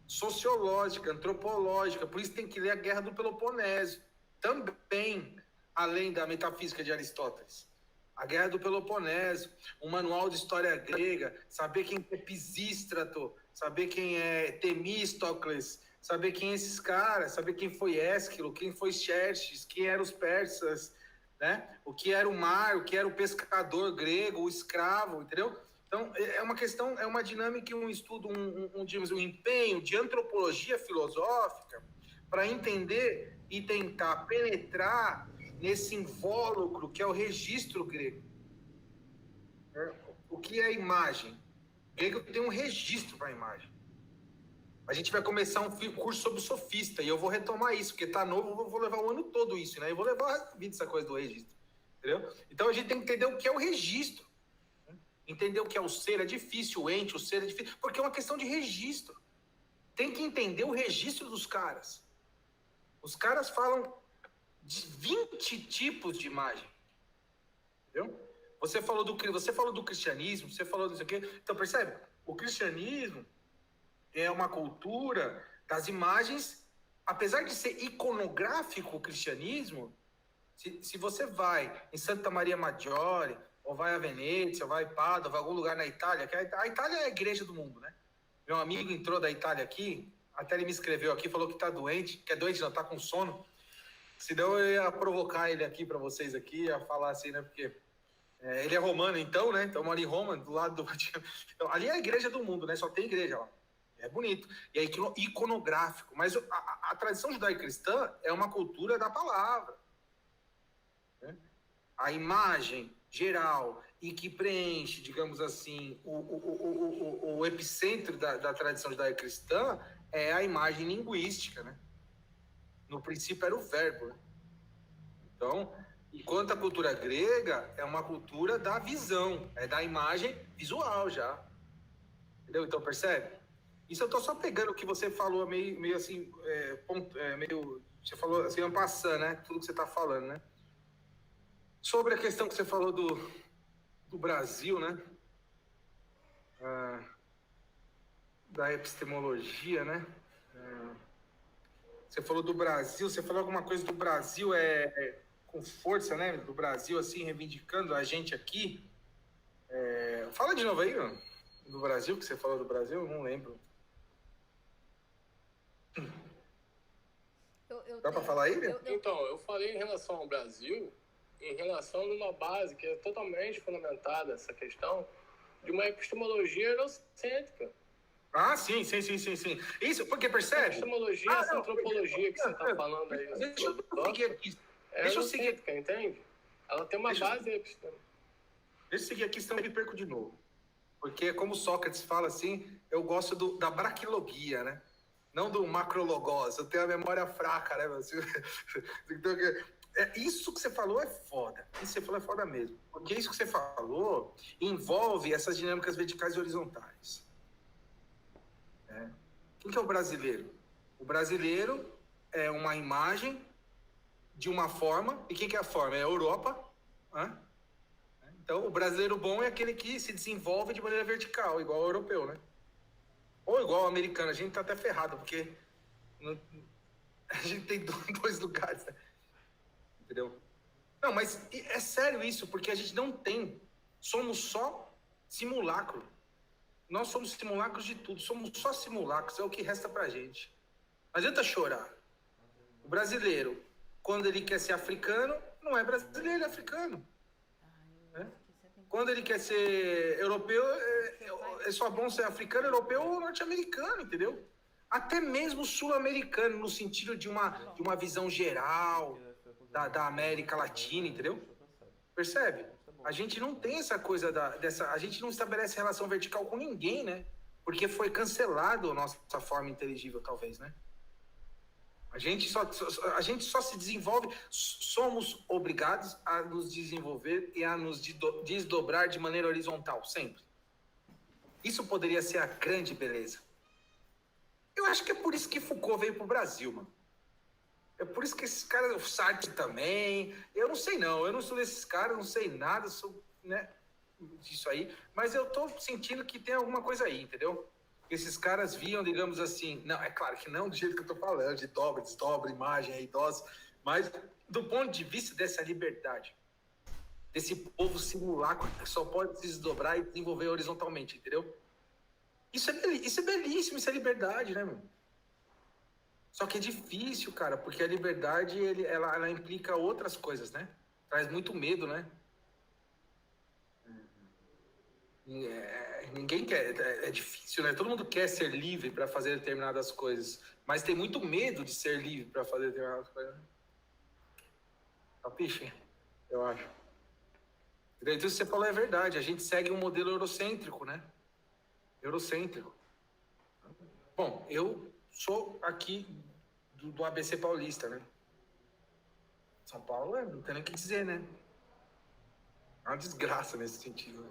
sociológica, antropológica. Por isso tem que ler a Guerra do Peloponeso. Também, além da metafísica de Aristóteles. A Guerra do Peloponeso, um manual de história grega, saber quem é Pisístrato, saber quem é Temístocles, saber quem é esses caras, saber quem foi Ésquilo, quem foi Xerxes, quem eram os persas, né? O que era o mar, o que era o pescador grego, o escravo, entendeu? Então, é uma questão, é uma dinâmica, um estudo, um empenho de antropologia filosófica para entender e tentar penetrar nesse invólucro que é o registro grego. O que é a imagem? O grego tem um registro para a imagem. A gente vai começar um curso sobre o sofista, e eu vou retomar isso, porque tá novo, eu vou levar o ano todo isso, né? Eu vou levar a vida essa coisa do registro, entendeu? Então a gente tem que entender o que é o registro. Entender o que é o ser é difícil, o ente, o ser é difícil, porque é uma questão de registro. Tem que entender o registro dos caras. Os caras falam de 20 tipos de imagem. Entendeu? Você falou do cristianismo, você falou disso aqui. Então, percebe? O cristianismo é uma cultura das imagens, apesar de ser iconográfico o cristianismo, se você vai em Santa Maria Maggiore, ou vai a Venezia, ou vai a Pádua, vai a algum lugar na Itália, que a Itália é a igreja do mundo, né? Meu amigo entrou da Itália aqui, até ele me escreveu aqui, falou que tá doente, que é doente não, tá com sono. Senão eu ia provocar ele aqui para vocês aqui, ia falar assim, né? Porque ele é romano então, né? Então mora em Roma, do lado do Vaticano. Então, ali é a igreja do mundo, né? Só tem igreja lá. É bonito. E é iconográfico. Mas a tradição judaico-cristã é uma cultura da palavra. Né? A imagem geral e que preenche, digamos assim, o epicentro da tradição judaico-cristã é a imagem linguística, né? No princípio era o verbo, né? Então, enquanto a cultura grega é uma cultura da visão, é da imagem visual já. Entendeu? Então, percebe? Isso eu tô só pegando o que você falou meio assim, você falou assim, passando, né? Tudo que você tá falando, né? Sobre a questão que você falou do Brasil, né? Da epistemologia, né? Você falou do Brasil, você falou alguma coisa do Brasil com força, né? Do Brasil, assim, reivindicando a gente aqui. Fala de novo aí, mano. Do Brasil, que você falou do Brasil, eu não lembro. Dá para falar aí, né? Então, eu falei em relação ao Brasil, em relação a uma base que é totalmente fundamentada, essa questão de uma epistemologia eurocêntrica. Ah, sim. Isso, porque percebe? Epistemologia, essa antropologia que você está falando aí. Deixa eu seguir aqui. Deixa eu seguir, entende? Ela tem uma base epistemológica. Deixa eu seguir aqui, senão eu me perco de novo. Porque, como Sócrates fala assim, eu gosto da braquilogia, né? Não do macrologos. Eu tenho a memória fraca, né? Então, isso que você falou é foda. Isso que você falou é foda mesmo. Porque isso que você falou envolve essas dinâmicas verticais e horizontais. Quem que é o brasileiro? O brasileiro é uma imagem de uma forma. E quem que é a forma? É a Europa. Né? Então, o brasileiro bom é aquele que se desenvolve de maneira vertical, igual ao europeu, né? Ou igual ao americano. A gente tá até ferrado, porque a gente tem dois lugares, né? Entendeu? Não, mas é sério isso, porque a gente não tem. Somos só simulacro. Nós somos simulacros de tudo. Somos só simulacros, é o que resta pra gente. Não adianta chorar. O brasileiro, quando ele quer ser africano, não é brasileiro, ele é africano. Quando ele quer ser europeu, é só bom ser africano, europeu ou norte-americano, entendeu? Até mesmo sul-americano, no sentido de uma visão geral da América Latina, entendeu? Percebe? A gente não tem essa coisa a gente não estabelece relação vertical com ninguém, né? Porque foi cancelado a nossa forma inteligível, talvez, né? A gente só se desenvolve, somos obrigados a nos desenvolver e a nos desdobrar de maneira horizontal, sempre. Isso poderia ser a grande beleza. Eu acho que é por isso que Foucault veio pro Brasil, mano. É por isso que esses caras, o Sartre também, eu não sei não, eu não sou desses caras, não sei nada, sou, né, disso aí, mas eu tô sentindo que tem alguma coisa aí, entendeu? Esses caras viam, digamos assim, não, é claro que não do jeito que eu tô falando, de dobra, desdobra, imagem, é idosa, mas do ponto de vista dessa liberdade, desse povo simulacro que só pode se desdobrar e desenvolver horizontalmente, entendeu? Isso é belíssimo, isso é liberdade, né, meu? Só que é difícil, cara, porque a liberdade, ela implica outras coisas, né? Traz muito medo, né? Ninguém quer, é difícil, né? Todo mundo quer ser livre para fazer determinadas coisas, mas tem muito medo de ser livre para fazer determinadas coisas. Capiche? Eu acho. Então, isso que você falou é verdade, a gente segue um modelo eurocêntrico, né? Eurocêntrico. Bom, eu sou aqui do ABC Paulista, né? São Paulo, não tem nem o que dizer, né? É uma desgraça nesse sentido, né?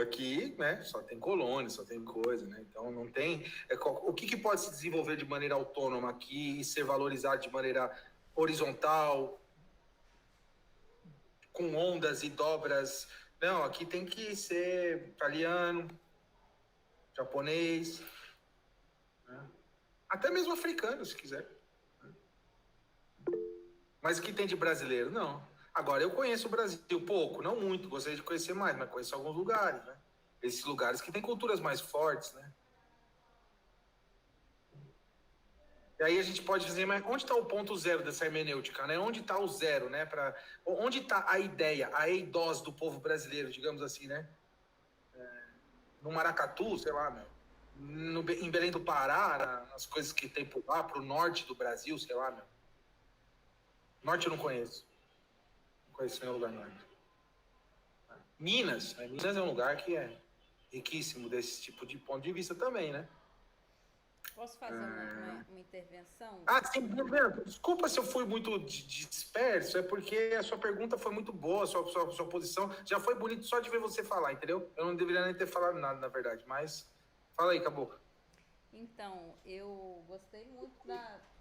Aqui, né, só tem colônia, só tem coisa, né? Então não tem... o que pode se desenvolver de maneira autônoma aqui e ser valorizado de maneira horizontal, com ondas e dobras? Não, aqui tem que ser italiano, japonês, né? Até mesmo africano, se quiser. Mas o que tem de brasileiro? Não. Agora, eu conheço o Brasil pouco, não muito, gostaria de conhecer mais, mas conheço alguns lugares, né? Esses lugares que têm culturas mais fortes, né? E aí a gente pode dizer, mas onde está o ponto zero dessa hermenêutica, né? Onde está o zero, né? Onde está a ideia, a eidós do povo brasileiro, digamos assim, né? No Maracatu, sei lá, meu. Em Belém do Pará, nas coisas que tem por lá, pro norte do Brasil, sei lá, meu. Norte eu não conheço. Não conheço nenhum lugar norte. Minas. Minas é um lugar que é riquíssimo desse tipo de ponto de vista também, né? Posso fazer uma intervenção? Ah, sim, desculpa se eu fui muito disperso, é porque a sua pergunta foi muito boa, a sua posição. Já foi bonito só de ver você falar, entendeu? Eu não deveria nem ter falado nada, na verdade, mas fala aí, acabou. Então, eu gostei muito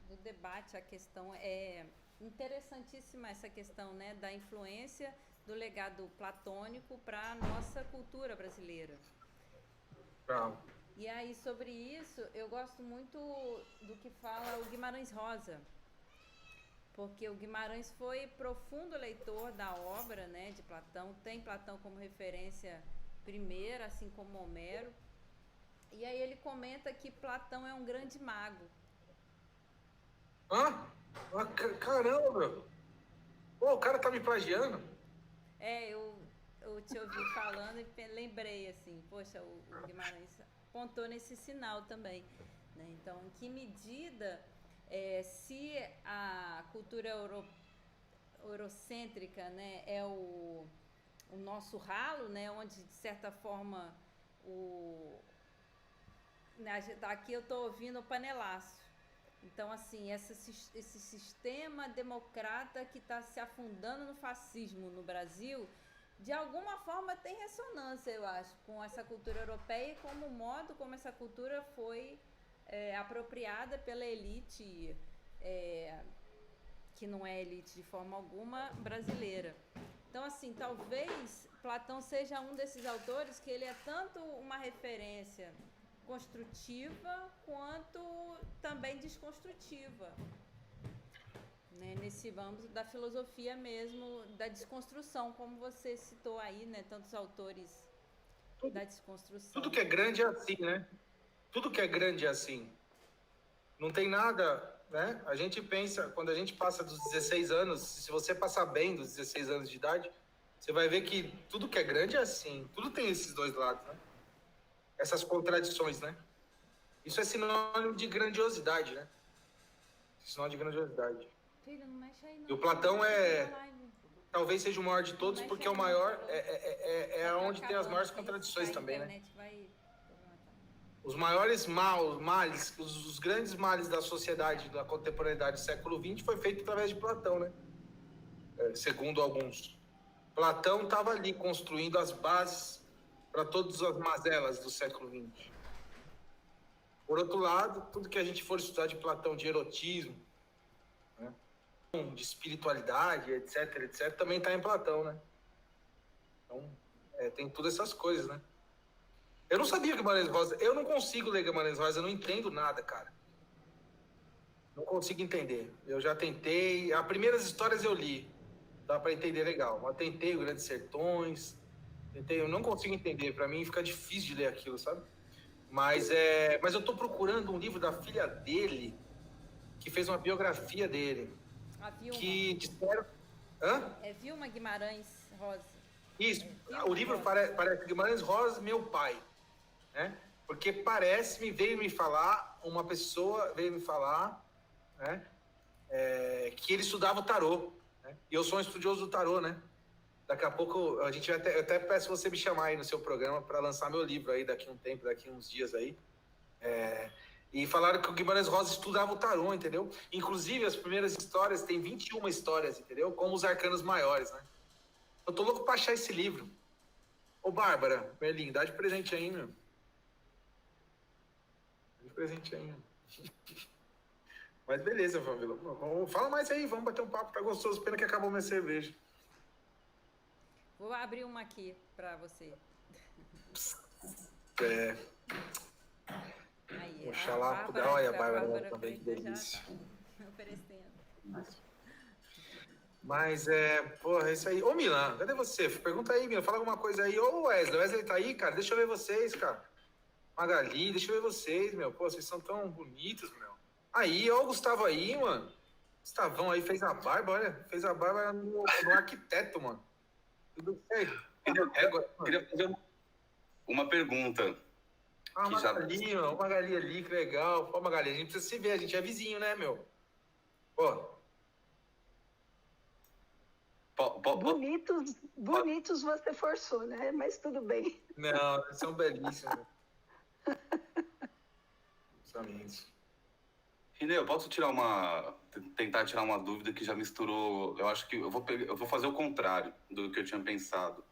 do debate, a questão é interessantíssima essa questão, né, da influência do legado platônico para a nossa cultura brasileira. Bravo. E aí, sobre isso, eu gosto muito do que fala o Guimarães Rosa, porque o Guimarães foi profundo leitor da obra, né, de Platão, tem Platão como referência primeira, assim como Homero, e aí ele comenta que Platão é um grande mago. Caramba, meu! Pô, o cara tá me plagiando? É, eu te ouvi falando e lembrei, assim, poxa, o Guimarães apontou nesse sinal também, né? Então, em que medida, se a cultura eurocêntrica, né, é o nosso ralo, né, onde, de certa forma, aqui eu estou ouvindo o panelaço. Então, assim, esse sistema democrata que está se afundando no fascismo no Brasil, de alguma forma tem ressonância, eu acho, com essa cultura europeia e como o modo como essa cultura foi apropriada pela elite, que não é elite de forma alguma, brasileira. Então, assim, talvez Platão seja um desses autores que ele é tanto uma referência construtiva quanto também desconstrutiva, né? Nesse âmbito da filosofia mesmo, da desconstrução, como você citou aí, né? Tantos autores da desconstrução. Tudo que é grande é assim, né? Tudo que é grande é assim. Não tem nada, né? A gente pensa, quando a gente passa dos 16 anos, se você passar bem dos 16 anos de idade, você vai ver que tudo que é grande é assim. Tudo tem esses dois lados, né? Essas contradições, né? Isso é sinônimo de grandiosidade, né? Sinônimo de grandiosidade. Filho, não mexe aí, não. E o Platão talvez seja o maior de todos, porque é o maior, é onde tem as maiores contradições também, né? Os maiores males, os grandes males da sociedade, da contemporaneidade do século XX foi feito através de Platão, né? Segundo alguns. Platão estava ali construindo as bases para todas as mazelas do século XX. Por outro lado, tudo que a gente for estudar de Platão, de erotismo, né, de espiritualidade, etc., também está em Platão, né? Então, tem todas essas coisas, né? Eu não sabia Guimarães Rosa, eu não consigo ler Guimarães Rosa, eu não entendo nada, cara. Não consigo entender. Eu já tentei, as primeiras histórias eu li, dá para entender legal, mas tentei o Grandes Sertões, eu não consigo entender, para mim fica difícil de ler aquilo, sabe? Mas eu tô procurando um livro da filha dele, que fez uma biografia dele. A Vilma. Que disseram... Hã? É Vilma Guimarães Rosa. Isso, o livro parece Guimarães Rosa, meu pai, né? Porque veio me falar, né? Que ele estudava o tarô, né? E eu sou um estudioso do tarô, né? Daqui a pouco a gente eu até peço você me chamar aí no seu programa para lançar meu livro aí daqui a um tempo, daqui a uns dias aí. E falaram que o Guimarães Rosa estudava o tarô, entendeu? Inclusive, as primeiras histórias, tem 21 histórias, entendeu? Como os arcanos maiores, né? Eu tô louco pra achar esse livro. Ô, Bárbara, Merlin, dá de presente aí, meu. Dá de presente aí, meu. Mas beleza, Fabíola. Fala mais aí, vamos bater um papo, tá gostoso. Pena que acabou minha cerveja. Vou abrir uma aqui pra você. Aí, oxalá, olha a Bárbara também, que delícia. Tá oferecendo. Mas porra, é isso aí. Ô, Milan, cadê você? Pergunta aí, Milan, fala alguma coisa aí. Ô, Wesley tá aí, cara? Deixa eu ver vocês, cara. Magali, deixa eu ver vocês, meu. Pô, vocês são tão bonitos, meu. Aí, ó o Gustavo aí, mano. Gustavão aí fez a barba, olha. Fez a barba no arquiteto, mano. Tudo certo. Queria fazer uma pergunta. Magali, ó, Magali ali, que legal. Pô, Magali, a gente precisa se ver, a gente é vizinho, né, meu? Pô. Bonitos você forçou, né? Mas tudo bem. Não, eles são belíssimos. Justamente. Rineu, eu posso tentar tirar uma dúvida que já misturou. Eu acho que eu vou fazer o contrário do que eu tinha pensado.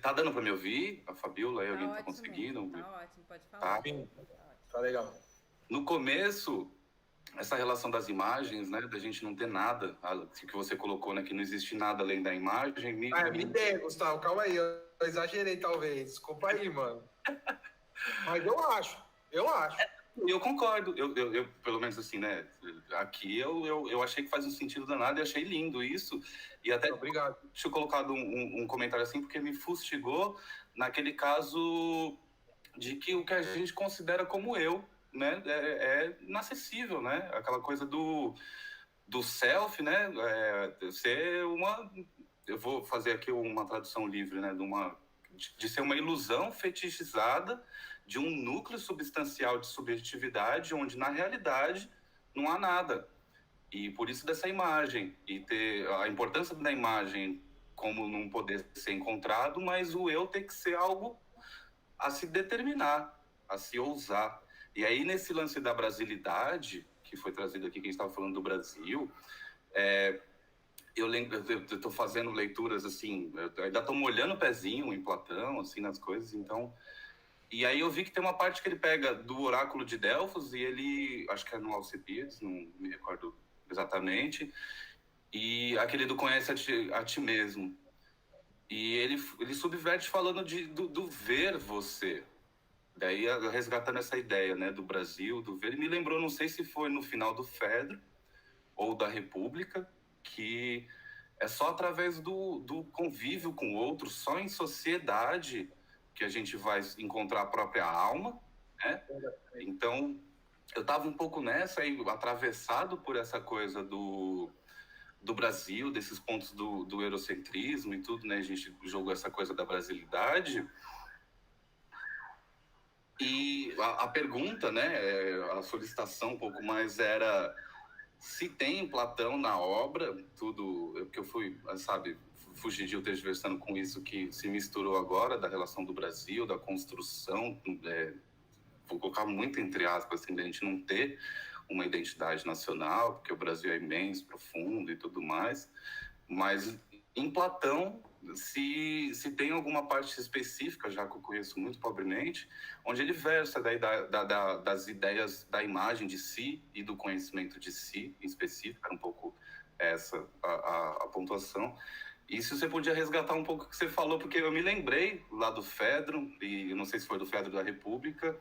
Tá dando pra me ouvir? A Fabíola aí, alguém tá conseguindo? Tá ótimo, pode falar. Tá legal. No começo, essa relação das imagens, né, da gente não ter nada, que você colocou, né, que não existe nada além da imagem. Me ideia, Gustavo, calma aí, eu exagerei talvez, desculpa aí, mano. Mas eu acho. Eu concordo, eu pelo menos assim, né, aqui eu achei que faz um sentido danado e achei lindo isso, e até obrigado. Deixa eu colocar um comentário assim, porque me fustigou naquele caso de que o que a gente considera como eu, né, é inacessível, né, aquela coisa do self, né, ser eu vou fazer aqui uma tradução livre, né, de ser uma ilusão fetichizada de um núcleo substancial de subjetividade, onde na realidade não há nada. E por isso dessa imagem, e ter a importância da imagem como não poder ser encontrado, mas o eu tem que ser algo a se determinar, a se ousar. E aí, nesse lance da brasilidade, que foi trazido aqui, que a gente estava falando do Brasil, eu estou fazendo leituras, assim, eu ainda estou molhando o pezinho em Platão, assim, nas coisas, então... E aí eu vi que tem uma parte que ele pega do oráculo de Delfos, e ele, acho que é no Alcibiades, não me recordo exatamente, e aquele do conhece a ti mesmo. E ele subverte falando do ver você. Daí resgatando essa ideia, né, do Brasil, do ver. Ele me lembrou, não sei se foi no final do Fedro ou da República, que é só através do convívio com o outro, só em sociedade que a gente vai encontrar a própria alma, né? Então, eu estava um pouco nessa, aí, atravessado por essa coisa do Brasil, desses pontos do eurocentrismo e tudo, né? A gente jogou essa coisa da brasilidade. E a pergunta, né, a solicitação um pouco mais era se tem Platão na obra, tudo, porque eu fui, sabe, fugidio tergiversando com isso que se misturou agora, da relação do Brasil, da construção, vou colocar muito entre aspas, assim, da gente não ter uma identidade nacional, porque o Brasil é imenso, profundo e tudo mais, mas em Platão, se tem alguma parte específica, já que eu conheço muito pobremente, onde ele versa daí das ideias da imagem de si e do conhecimento de si, em específico, era um pouco essa a pontuação. E se você podia resgatar um pouco o que você falou, porque eu me lembrei lá do Fedro, e eu não sei se foi do Fedro da República,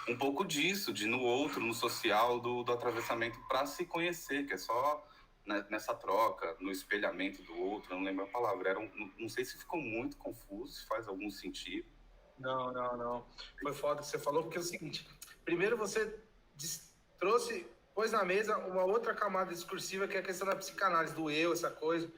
um pouco disso, de no outro, no social, do atravessamento para se conhecer, que é só nessa troca, no espelhamento do outro, eu não lembro a palavra. Não sei se ficou muito confuso, se faz algum sentido. Não. Foi foda que você falou, porque é o seguinte, primeiro você pôs na mesa uma outra camada discursiva, que é a questão da psicanálise, do eu, essa coisa.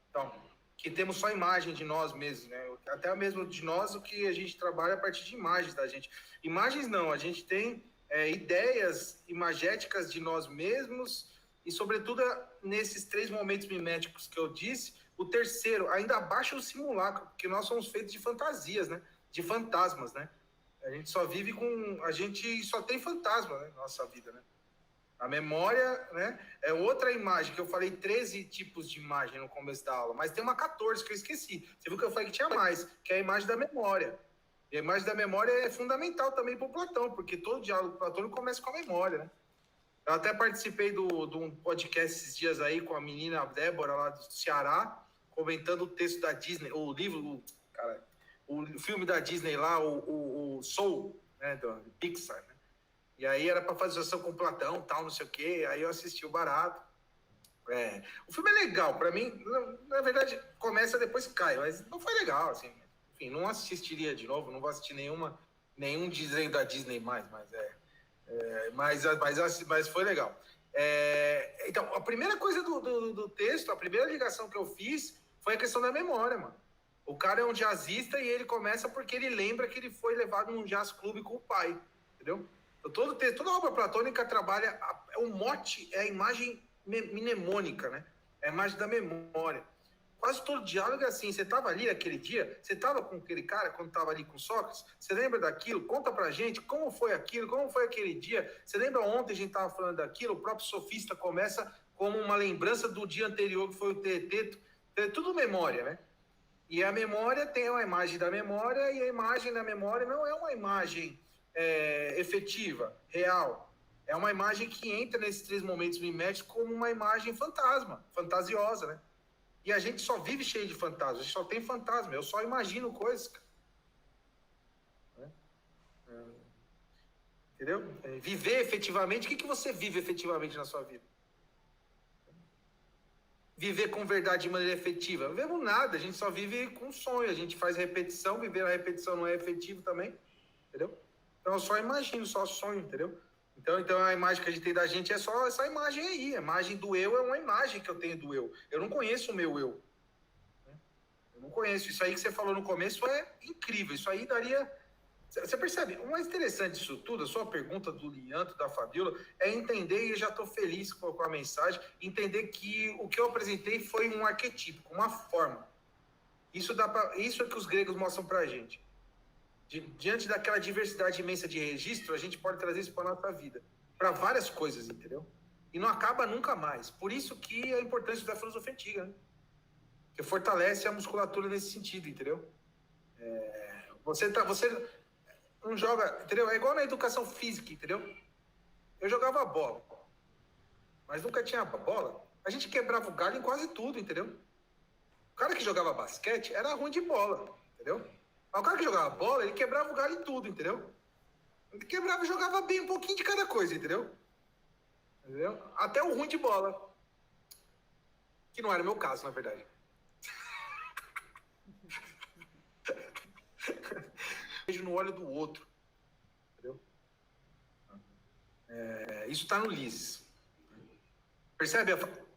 Então, que temos só imagem de nós mesmos, né? Até mesmo de nós, o que a gente trabalha a partir de imagens da gente. Imagens não, a gente tem ideias imagéticas de nós mesmos e, sobretudo, nesses 3 momentos miméticos que eu disse, o terceiro, ainda abaixo do simulacro, porque nós somos feitos de fantasias, né? De fantasmas, né? A gente só tem fantasma, né? Na nossa vida, né? A memória, né, é outra imagem, que eu falei 13 tipos de imagem no começo da aula, mas tem uma 14 que eu esqueci. Você viu que eu falei que tinha mais, que é a imagem da memória. E a imagem da memória é fundamental também para o Platão, porque todo diálogo platônico começa com a memória, né? Eu até participei de um podcast esses dias aí com a menina Débora lá do Ceará, comentando o texto da Disney, o livro, o filme da Disney lá, o Soul, né, do Pixar, né? E aí era para fazer associação com Platão, tal, não sei o quê. Aí eu assisti o barato. O filme é legal, para mim. Na verdade, começa depois cai, mas não foi legal, assim. Enfim, não assistiria de novo, não vou assistir nenhum desenho da Disney mais, mas foi legal. Então, a primeira coisa do texto, a primeira ligação que eu fiz foi a questão da memória, mano. O cara é um jazzista e ele começa porque ele lembra que ele foi levado num jazz clube com o pai, entendeu? Toda obra platônica trabalha, o mote é a imagem mnemônica, né? É a imagem da memória. Quase todo diálogo é assim, você estava ali aquele dia, você estava com aquele cara quando estava ali com Sócrates, você lembra daquilo? Conta pra gente como foi aquilo, como foi aquele dia, você lembra ontem a gente estava falando daquilo? O próprio sofista começa como uma lembrança do dia anterior, que foi o Teeteto, é tudo memória, né? E a memória tem uma imagem da memória, e a imagem da memória não é uma imagem efetiva, real. É uma imagem que entra nesses 3 momentos miméticos como uma imagem fantasiosa, né? E a gente só vive cheio de fantasmas, a gente só tem fantasma, eu só imagino coisas. Entendeu? Viver efetivamente, o que você vive efetivamente na sua vida? Viver com verdade de maneira efetiva? Não vivemos nada, a gente só vive com sonho, a gente faz repetição, viver a repetição não é efetivo também, entendeu? Então eu só imagino, só sonho, entendeu? Então a imagem que a gente tem da gente é só essa imagem aí. A imagem do eu é uma imagem que eu tenho do eu. Eu não conheço o meu eu. Eu não conheço. Isso aí que você falou no começo é incrível. Isso aí daria... Você percebe? O mais interessante disso tudo, a sua pergunta do Lianto, da Fabiola, é entender, e eu já estou feliz com a mensagem, entender que o que eu apresentei foi um arquetípico, uma forma. Isso é que os gregos mostram para a gente. Diante daquela diversidade imensa de registro, a gente pode trazer isso para a nossa vida. Para várias coisas, entendeu? E não acaba nunca mais. Por isso que a importância da filosofia antiga, né? Que fortalece a musculatura nesse sentido, entendeu? Você não joga, entendeu? É igual na educação física, entendeu? Eu jogava bola, mas nunca tinha bola. A gente quebrava o galho em quase tudo, entendeu? O cara que jogava basquete era ruim de bola, entendeu? Mas o cara que jogava bola, ele quebrava o galho em tudo, entendeu? Ele quebrava e jogava bem um pouquinho de cada coisa, entendeu? Entendeu? Até o ruim de bola. Que não era o meu caso, na verdade. Vejo no olho do outro. Entendeu? Isso está no Lises. Percebe?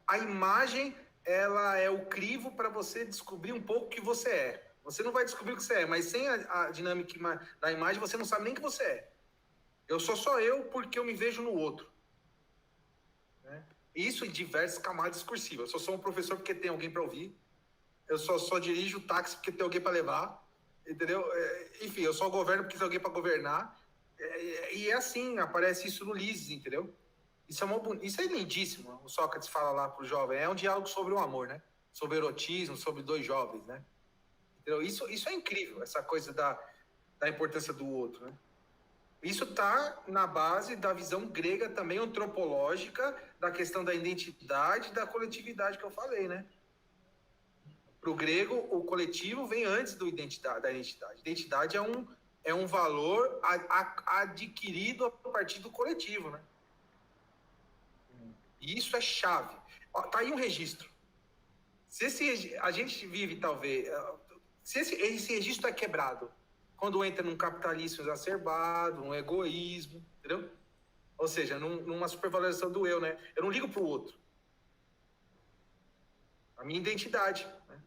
A imagem, ela é o crivo para você descobrir um pouco o que você é. Você não vai descobrir o que você é, mas sem a dinâmica da imagem, você não sabe nem o que você é. Eu sou só eu porque eu me vejo no outro. Né? Isso em diversas camadas discursivas. Eu só sou um professor porque tem alguém para ouvir. Eu só dirijo o táxi porque tem alguém para levar. Entendeu? Enfim, eu só governo porque tem alguém para governar. E é assim, aparece isso no Lises, entendeu? Isso é lindíssimo. O Sócrates fala lá pro jovem. É um diálogo sobre o amor, né? Sobre erotismo, sobre dois jovens, né? Entendeu? Isso é incrível, essa coisa da importância do outro, né? Isso está na base da visão grega também antropológica, da questão da identidade, da coletividade que eu falei, né? Para o grego, o coletivo vem antes da identidade. Identidade é um valor adquirido a partir do coletivo, né? E isso é chave. Tá aí um registro. A gente vive, talvez... Se esse registro é quebrado, quando entra num capitalismo exacerbado, num egoísmo, entendeu? Ou seja, numa supervalorização do eu, né? Eu não ligo pro outro. A minha identidade, né?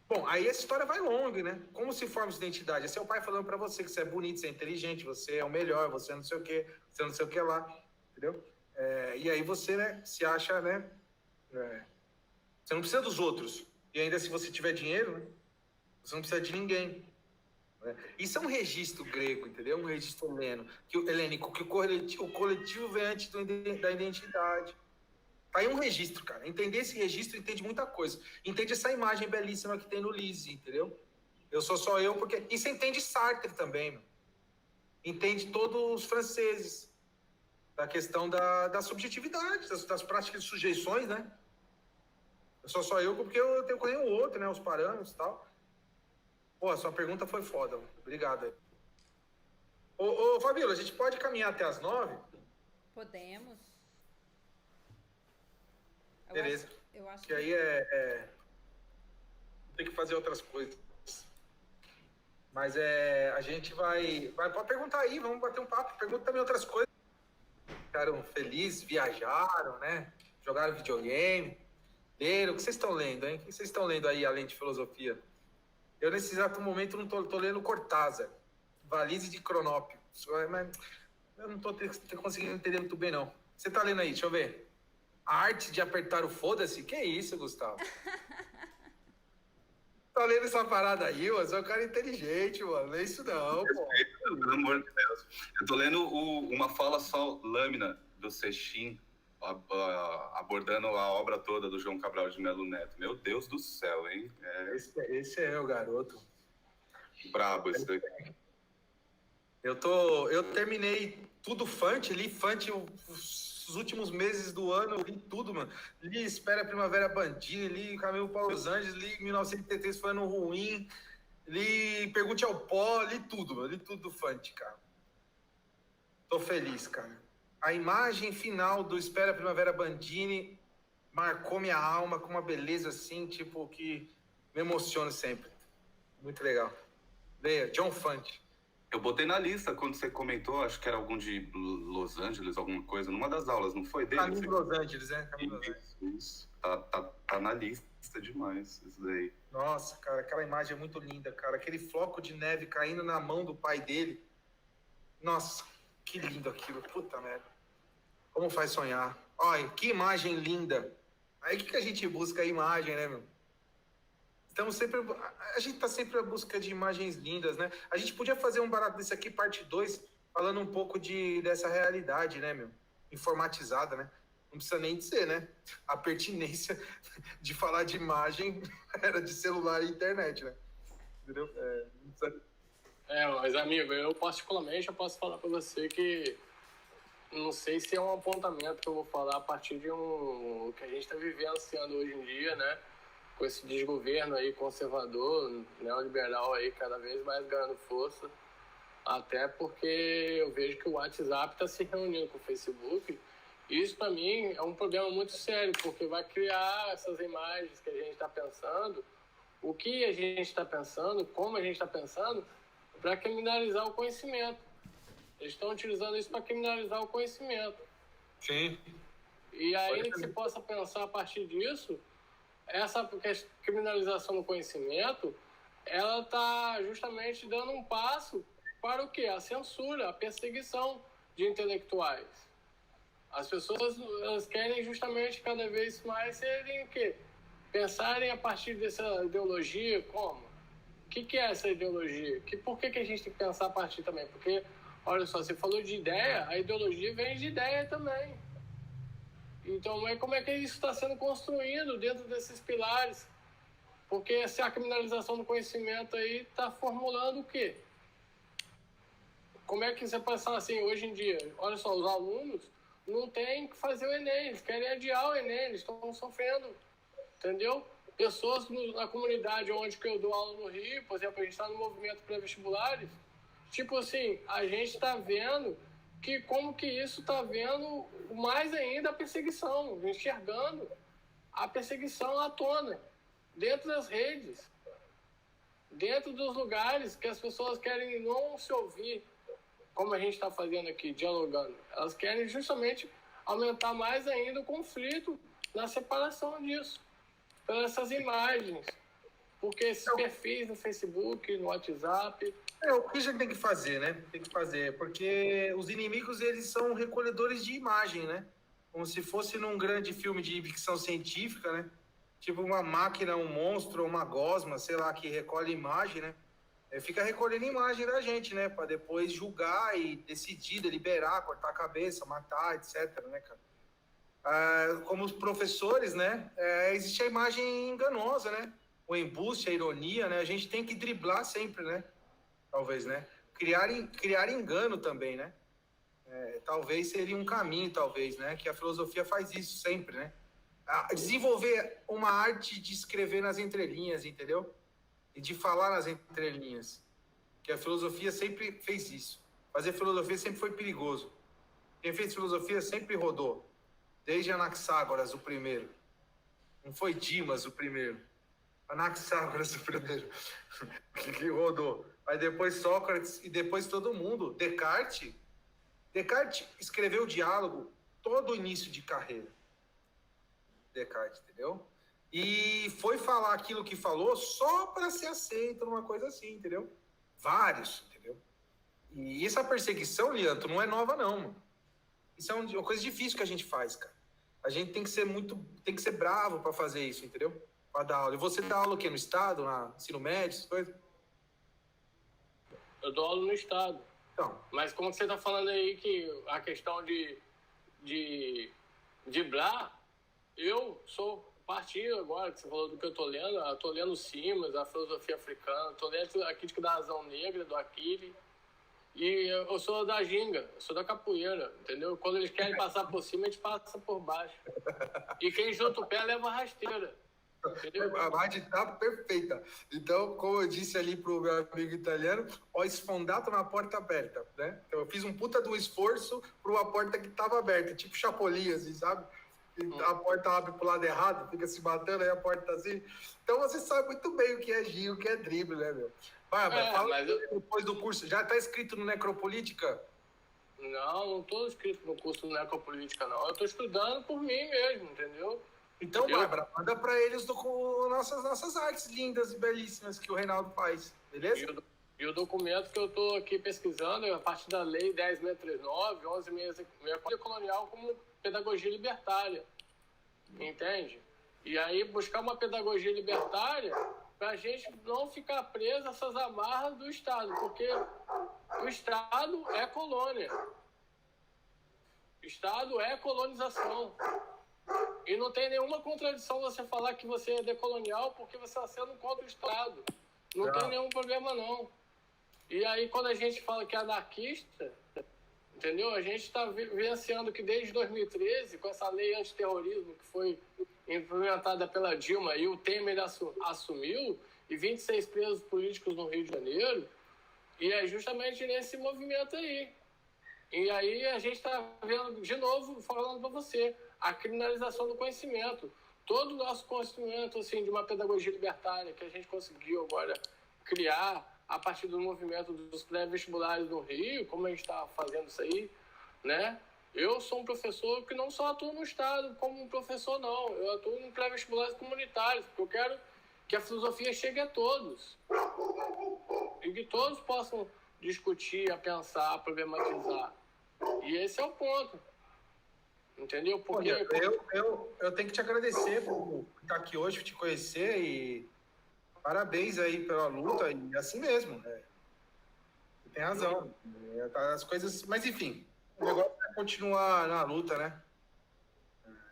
Bom, aí essa história vai longa, né? Como se forma essa identidade? É seu pai falando pra você que você é bonito, você é inteligente, você é o melhor, você é não sei o quê, você não sei o que lá, entendeu? E aí você, né, se acha, né? Você não precisa dos outros. E ainda se você tiver dinheiro, né? Você não precisa de ninguém. Isso é um registro grego, entendeu? Um registro helênico, que o coletivo vem antes da identidade. Tá aí um registro, cara. Entender esse registro entende muita coisa. Entende essa imagem belíssima que tem no Lises, entendeu? Eu sou só eu, porque... E você entende Sartre também, meu. Entende todos os franceses. Da questão da subjetividade, das práticas de sujeições, né? Eu sou só eu porque eu tenho que o outro, né? Os parâmetros e tal. Pô, a sua pergunta foi foda. Obrigado aí. Ô, Fabíola, a gente pode caminhar até as 9? Podemos. Beleza. Eu acho que aí tem que fazer outras coisas. Mas a gente vai... Pode perguntar aí, vamos bater um papo. Pergunta também outras coisas. Ficaram felizes, viajaram, né? Jogaram videogame. Leram. O que vocês estão lendo, hein? O que vocês estão lendo aí, além de filosofia? Eu, nesse exato momento, não tô lendo Cortázar. Valise de Cronópio. Mas eu não tô conseguindo entender muito bem, não. Você tá lendo aí? Deixa eu ver. A arte de apertar o foda-se? Que isso, Gustavo? Tá lendo essa parada aí, você é um cara inteligente, mano. Não é isso não, pô. Pelo amor de Deus. Eu tô lendo uma fala só lâmina do Seixin, abordando a obra toda do João Cabral de Melo Neto. Meu Deus do céu, hein? Esse é o garoto. Brabo esse daqui. Eu terminei tudo Fante, li Fante os últimos meses do ano, eu li tudo, mano. Li Espera Primavera Bandini, li Caminho para Los Angeles, li 1983 foi ano ruim, li Pergunte ao Pó, li tudo, mano. Li tudo do Fante, cara. Tô feliz, cara. A imagem final do Espera Primavera Bandini marcou minha alma com uma beleza assim, tipo, que me emociona sempre. Muito legal. Leia, John Fante. Eu botei na lista quando você comentou, acho que era algum de Los Angeles, alguma coisa, numa das aulas, não foi dele? Caminho de Los Angeles, né? Caminho de Los Angeles. Isso. Tá na lista demais, isso daí. Nossa, cara, aquela imagem é muito linda, cara. Aquele floco de neve caindo na mão do pai dele. Nossa, que lindo aquilo. Puta merda. Como faz sonhar. Olha, que imagem linda. Aí o que a gente busca? A imagem, né, meu? A gente tá sempre à busca de imagens lindas, né? A gente podia fazer um barato desse aqui, parte 2, falando um pouco dessa realidade, né, meu? Informatizada, né? Não precisa nem dizer, né? A pertinência de falar de imagem era de celular e internet, né? Entendeu? Mas amigo, eu particularmente posso falar para você que não sei se é um apontamento que eu vou falar a partir de o que a gente está vivenciando hoje em dia, né? Com esse desgoverno aí conservador, neoliberal aí cada vez mais ganhando força, até porque eu vejo que o WhatsApp está se reunindo com o Facebook. Isso para mim é um problema muito sério, porque vai criar essas imagens que a gente está pensando, o que a gente está pensando, como a gente está pensando, para criminalizar o conhecimento. Eles estão utilizando isso para criminalizar o conhecimento. Sim. E ainda que se possa pensar a partir disso, essa criminalização do conhecimento, ela está justamente dando um passo para o quê? A censura, a perseguição de intelectuais. As pessoas elas querem justamente cada vez mais serem o quê? Pensarem a partir dessa ideologia como? O que é essa ideologia? Por que a gente tem que pensar a partir também? Porque, olha só, você falou de ideia, a ideologia vem de ideia também. Então, como é que isso está sendo construído dentro desses pilares? Porque se a criminalização do conhecimento aí está formulando o quê? Como é que você pensar assim, hoje em dia? Olha só, os alunos não têm que fazer o Enem, eles querem adiar o Enem, eles estão sofrendo, entendeu? Pessoas na comunidade onde que eu dou aula no Rio, por exemplo, a gente está no movimento pré-vestibulares, tipo assim, a gente está vendo que como que isso está vendo mais ainda a perseguição, enxergando a perseguição à tona, dentro das redes, dentro dos lugares que as pessoas querem não se ouvir, como a gente está fazendo aqui, dialogando. Elas querem justamente aumentar mais ainda o conflito na separação disso, pelas essas imagens, porque esses perfis no Facebook, no WhatsApp... O que a gente tem que fazer, né? Tem que fazer, porque os inimigos, eles são recolhedores de imagem, né? Como se fosse num grande filme de ficção científica, né? Tipo uma máquina, um monstro, uma gosma, sei lá, que recolhe imagem, né? Fica recolhendo imagem da gente, né? Para depois julgar e decidir, deliberar, cortar a cabeça, matar, etc, né, cara? Como os professores, né? Existe a imagem enganosa, né? O embuste, a ironia, né? A gente tem que driblar sempre, né? Talvez, né? Criar engano também, né? Talvez seria um caminho, talvez, né? Que a filosofia faz isso sempre, né? Desenvolver uma arte de escrever nas entrelinhas, entendeu? E de falar nas entrelinhas. Que a filosofia sempre fez isso. Fazer filosofia sempre foi perigoso. Quem fez filosofia sempre rodou. Desde Anaxágoras, o primeiro. Não foi Dimas o primeiro. Anaxágoras o primeiro. que rodou. Aí depois Sócrates e depois todo mundo. Descartes escreveu o diálogo todo o início de carreira. Descartes, entendeu? E foi falar aquilo que falou só para ser aceito numa coisa assim, entendeu? Vários, entendeu? E essa perseguição, Lianto, não é nova não, mano. Isso é uma coisa difícil que a gente faz, cara. A gente tem que ser bravo para fazer isso, entendeu? Para dar aula. E você dá aula o quê? No Estado, no ensino médio, essas coisas? Eu dou aula no Estado. Então. Mas como você está falando aí que a questão de driblar, eu sou partido agora, que você falou do que eu estou lendo. Eu estou lendo Simas, a filosofia africana, estou lendo a crítica da razão negra, do Achille. E eu sou da ginga, eu sou da capoeira, entendeu? Quando eles querem passar por cima, a gente passa por baixo. E quem junta o pé leva a rasteira. Entendeu? A imagem tá perfeita. Então, como eu disse ali pro meu amigo italiano, ó, esfondato na porta aberta, né? Então, eu fiz um puta de um esforço para uma porta que tava aberta, tipo Chapolin, assim, sabe? E a porta abre pro lado errado, fica se matando, aí a porta tá assim. Então, você sabe muito bem o que é giro, o que é drible, né, meu? Bárbara, fala mas depois do curso. Já tá escrito no Necropolítica? não estou inscrito no curso de Necropolítica, não. Eu estou estudando por mim mesmo, entendeu? Então, Bárbara, manda para eles nossas artes lindas e belíssimas que o Reinaldo faz, beleza? E o documento que eu estou aqui pesquisando é a partir da Lei 10.639, 11.664, colonial como pedagogia libertária, entende? E aí buscar uma pedagogia libertária para a gente não ficar preso a essas amarras do Estado, porque o Estado é colônia. O Estado é colonização. E não tem nenhuma contradição você falar que você é decolonial porque você está sendo contra o Estado. Não tem nenhum problema, não. E aí, quando a gente fala que é anarquista, entendeu? A gente está vivenciando que desde 2013, com essa lei antiterrorismo que foi implementada pela Dilma e o Temer assumiu, e 26 presos políticos no Rio de Janeiro, e é justamente nesse movimento aí. E aí a gente está vendo, de novo, falando para você, a criminalização do conhecimento. Todo o nosso conhecimento assim, de uma pedagogia libertária que a gente conseguiu agora criar a partir do movimento dos pré-vestibulares no Rio, como a gente está fazendo isso aí, né? Eu sou um professor que não só atuo no Estado como um professor, não. Eu atuo em pré-vestibulares comunitários, porque eu quero que a filosofia chegue a todos. E que todos possam discutir, a pensar, a problematizar. E esse é o ponto. Entendeu? Porque Olha, eu tenho que te agradecer por estar aqui hoje, por te conhecer e parabéns aí pela luta e assim mesmo. Você tem razão. As coisas, mas enfim, o negócio é continuar na luta, né?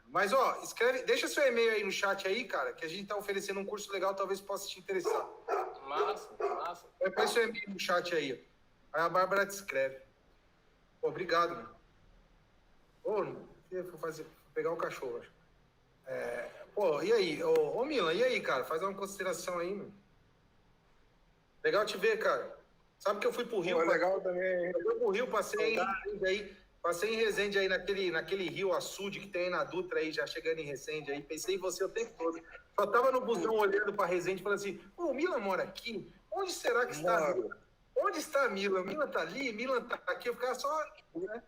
Mas ó, deixa seu e-mail aí no chat aí, cara, que a gente tá oferecendo um curso legal, talvez possa te interessar. Massa. Põe seu e-mail no chat aí. Aí a Bárbara te escreve. Pô, obrigado, meu. Vou pegar o cachorro, acho. Pô, e aí? Ô, Milan, e aí, cara? Faz uma consideração aí, meu. Legal te ver, cara. Sabe que eu fui pro Rio? Legal também. Eu fui pro Rio, passei em Resende aí, naquele rio açude que tem aí na Dutra aí, já chegando em Resende aí. Pensei em você o tempo todo. Só tava no busão olhando pra Resende, falando assim, o Milan mora aqui? Onde será que está? Onde está a Milan? Milan tá ali, Milan tá aqui. Eu ficava só... Né?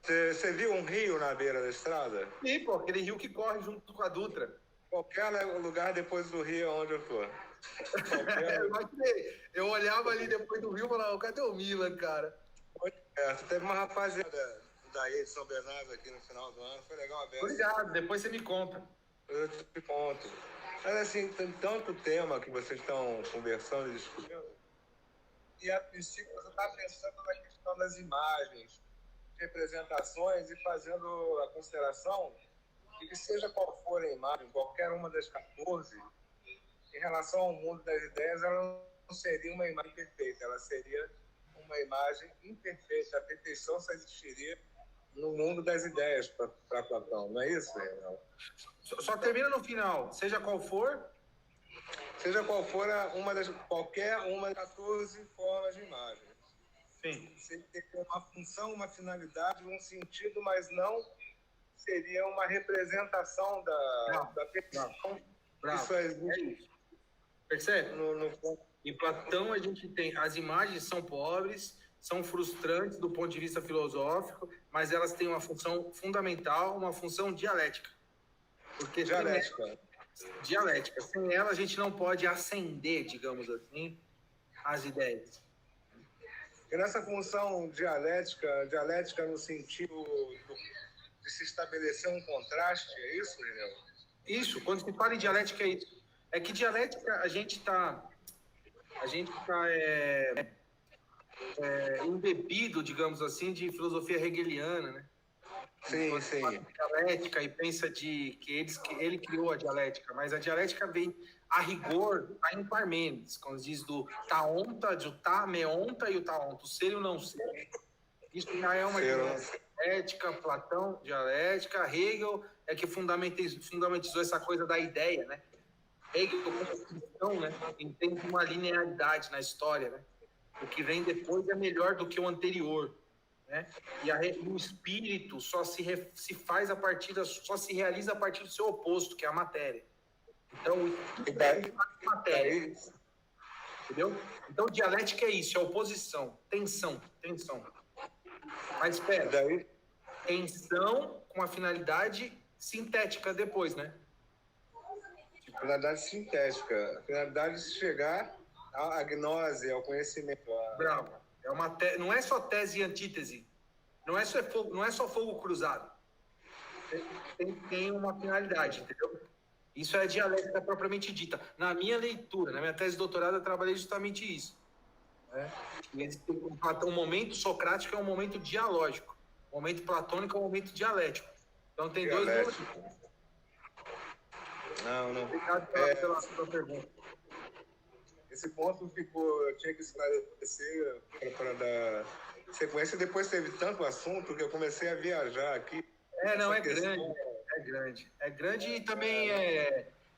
Você viu um rio na beira da estrada? Sim, pô, aquele rio que corre junto com a Dutra. Qualquer lugar depois do rio onde eu tô. Eu olhava ali depois do rio e falava, cadê o Milan, cara? Teve uma rapaziada daí de São Bernardo aqui no final do ano, foi legal a beça. Obrigado, depois você me conta. Eu te conto. Mas assim, tem tanto tema que vocês estão conversando e discutindo, e a princípio você está pensando na questão das imagens, representações e fazendo a consideração de que seja qual for a imagem, qualquer uma das 14, em relação ao mundo das ideias, ela não seria uma imagem perfeita, ela seria uma imagem imperfeita. A perfeição só existiria no mundo das ideias para Platão, não é isso, Reinaldo? Só termina no final, seja qual for. Seja qual for qualquer uma das 14 formas de imagem. Sim. Você tem uma função, uma finalidade, um sentido, mas não seria uma representação da perfeição. Isso existe. Percebe? Em Platão a gente tem, as imagens são pobres, são frustrantes do ponto de vista filosófico, mas elas têm uma função fundamental, uma função dialética. Porque dialética. Sem ela a gente não pode acender, digamos assim, as ideias. E nessa função dialética no sentido de se estabelecer um contraste, é isso, Reinaldo? Isso, quando se fala em dialética é isso. É que dialética a gente tá embebido, digamos assim, de filosofia hegeliana, né? Sim. Dialética e pensa que ele criou a dialética, mas a dialética vem a rigor, tá em Parmênides, quando diz do taonta, de o ta, meonta e o taonta, o ser e o não ser. Isso já é uma dialética, Platão, dialética, Hegel é que fundamentizou essa coisa da ideia, né? Hegel, como cristão, né, entende uma linearidade na história, né? O que vem depois é melhor do que o anterior, né? E o espírito só se realiza a partir do seu oposto, que é a matéria. Então, o espírito é a matéria. Entendeu? Então, dialética é isso, é oposição, tensão. Mas espera, Daí, tensão com a finalidade sintética depois, né? finalidade sintética, finalidade de chegar à gnose, ao conhecimento. Bravo. Não é só tese e antítese. Não é só fogo cruzado. Tem uma finalidade, entendeu? Isso é dialética propriamente dita. Na minha leitura, na minha tese de doutorado, eu trabalhei justamente isso. Né? Um momento socrático é um momento dialógico. O momento platônico é um momento dialético. Então tem Dialético. dois momentos. Não. Obrigado pela sua pergunta. Esse ponto eu tinha que esclarecer para dar sequência. Depois teve tanto assunto que eu comecei a viajar aqui. Não, Essa é questão- grande. É grande. É grande e também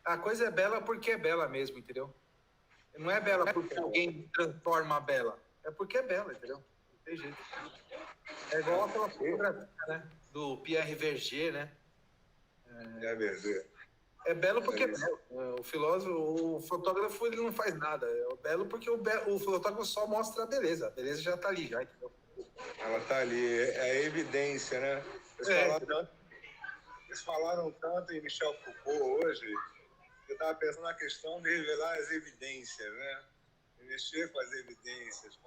a coisa é bela porque é bela mesmo, entendeu? Não é bela porque alguém transforma a bela. É porque é bela, entendeu? Não tem jeito. É igual aquela fotografia, né? Do Pierre Verger, né? É verdade. É belo porque é belo. O filósofo, o fotógrafo, ele não faz nada. É belo porque o fotógrafo só mostra a beleza. A beleza já tá ali, já, entendeu? Ela tá ali, é a evidência, né? Eles falaram tanto em Michel Foucault hoje, eu estava pensando na questão de revelar as evidências, né? De mexer com as evidências.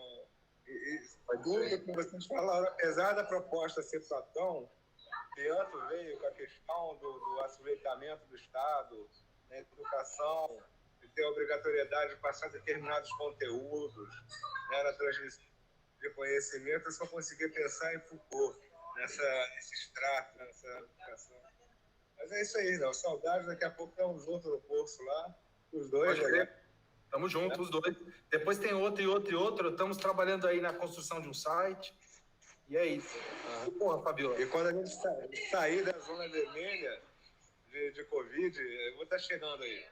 Tudo que vocês falaram, apesar da proposta ser Platão, Leandro veio com a questão do assujeitamento do Estado, na educação, de ter a obrigatoriedade de passar determinados conteúdos, né, na transmissão de conhecimento. Eu só consegui pensar em Foucault, nesse extrato, nessa educação. Mas é isso aí, não. Saudades, daqui a pouco estamos juntos no curso lá, os dois. Pode crer. Tamo juntos, os dois. Depois tem outro e outro e outro. Estamos trabalhando aí na construção de um site. E é isso. Porra, Fabiola. E quando a gente sair da zona vermelha de Covid, eu vou estar chegando aí.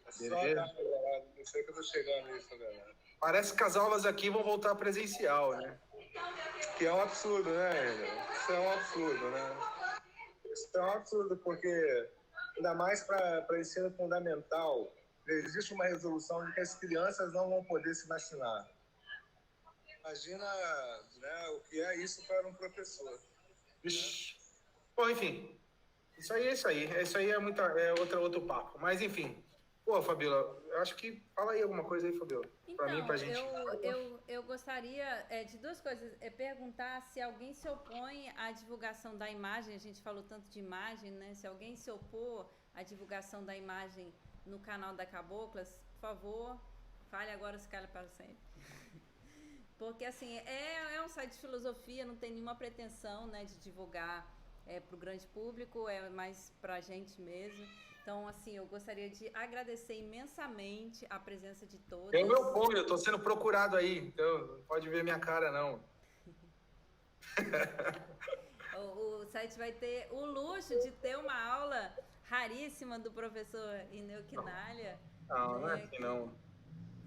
É só dar uma olhada. Eu sei que eu estou chegando aí, galera. Parece que as aulas aqui vão voltar presencial, né? Que é um absurdo, né, Enio? Isso é um absurdo, né? Isso é um absurdo, porque ainda mais para ensino fundamental, existe uma resolução de que as crianças não vão poder se vacinar. Imagina, né, o que é isso para um professor. Vixe. Bom, enfim. Isso aí é isso aí. Isso aí é outro papo. Mas, enfim. Pô, Fabiola, eu acho que... Fala aí alguma coisa aí, Fabiola. Pra mim, pra gente. Eu gostaria de duas coisas. Perguntar se alguém se opõe à divulgação da imagem. A gente falou tanto de imagem, né? Se alguém se opor à divulgação da imagem no canal da Caboclas, por favor, fale agora, se cala para sempre. Porque, assim, é um site de filosofia, não tem nenhuma pretensão, né, de divulgar para o grande público, é mais para a gente mesmo. Então, assim, eu gostaria de agradecer imensamente a presença de todos. Tem o meu ponho, eu estou sendo procurado aí, então não pode ver minha cara, não. O site vai ter o luxo de ter uma aula raríssima do professor Ineu Quinalha. Não é assim, não.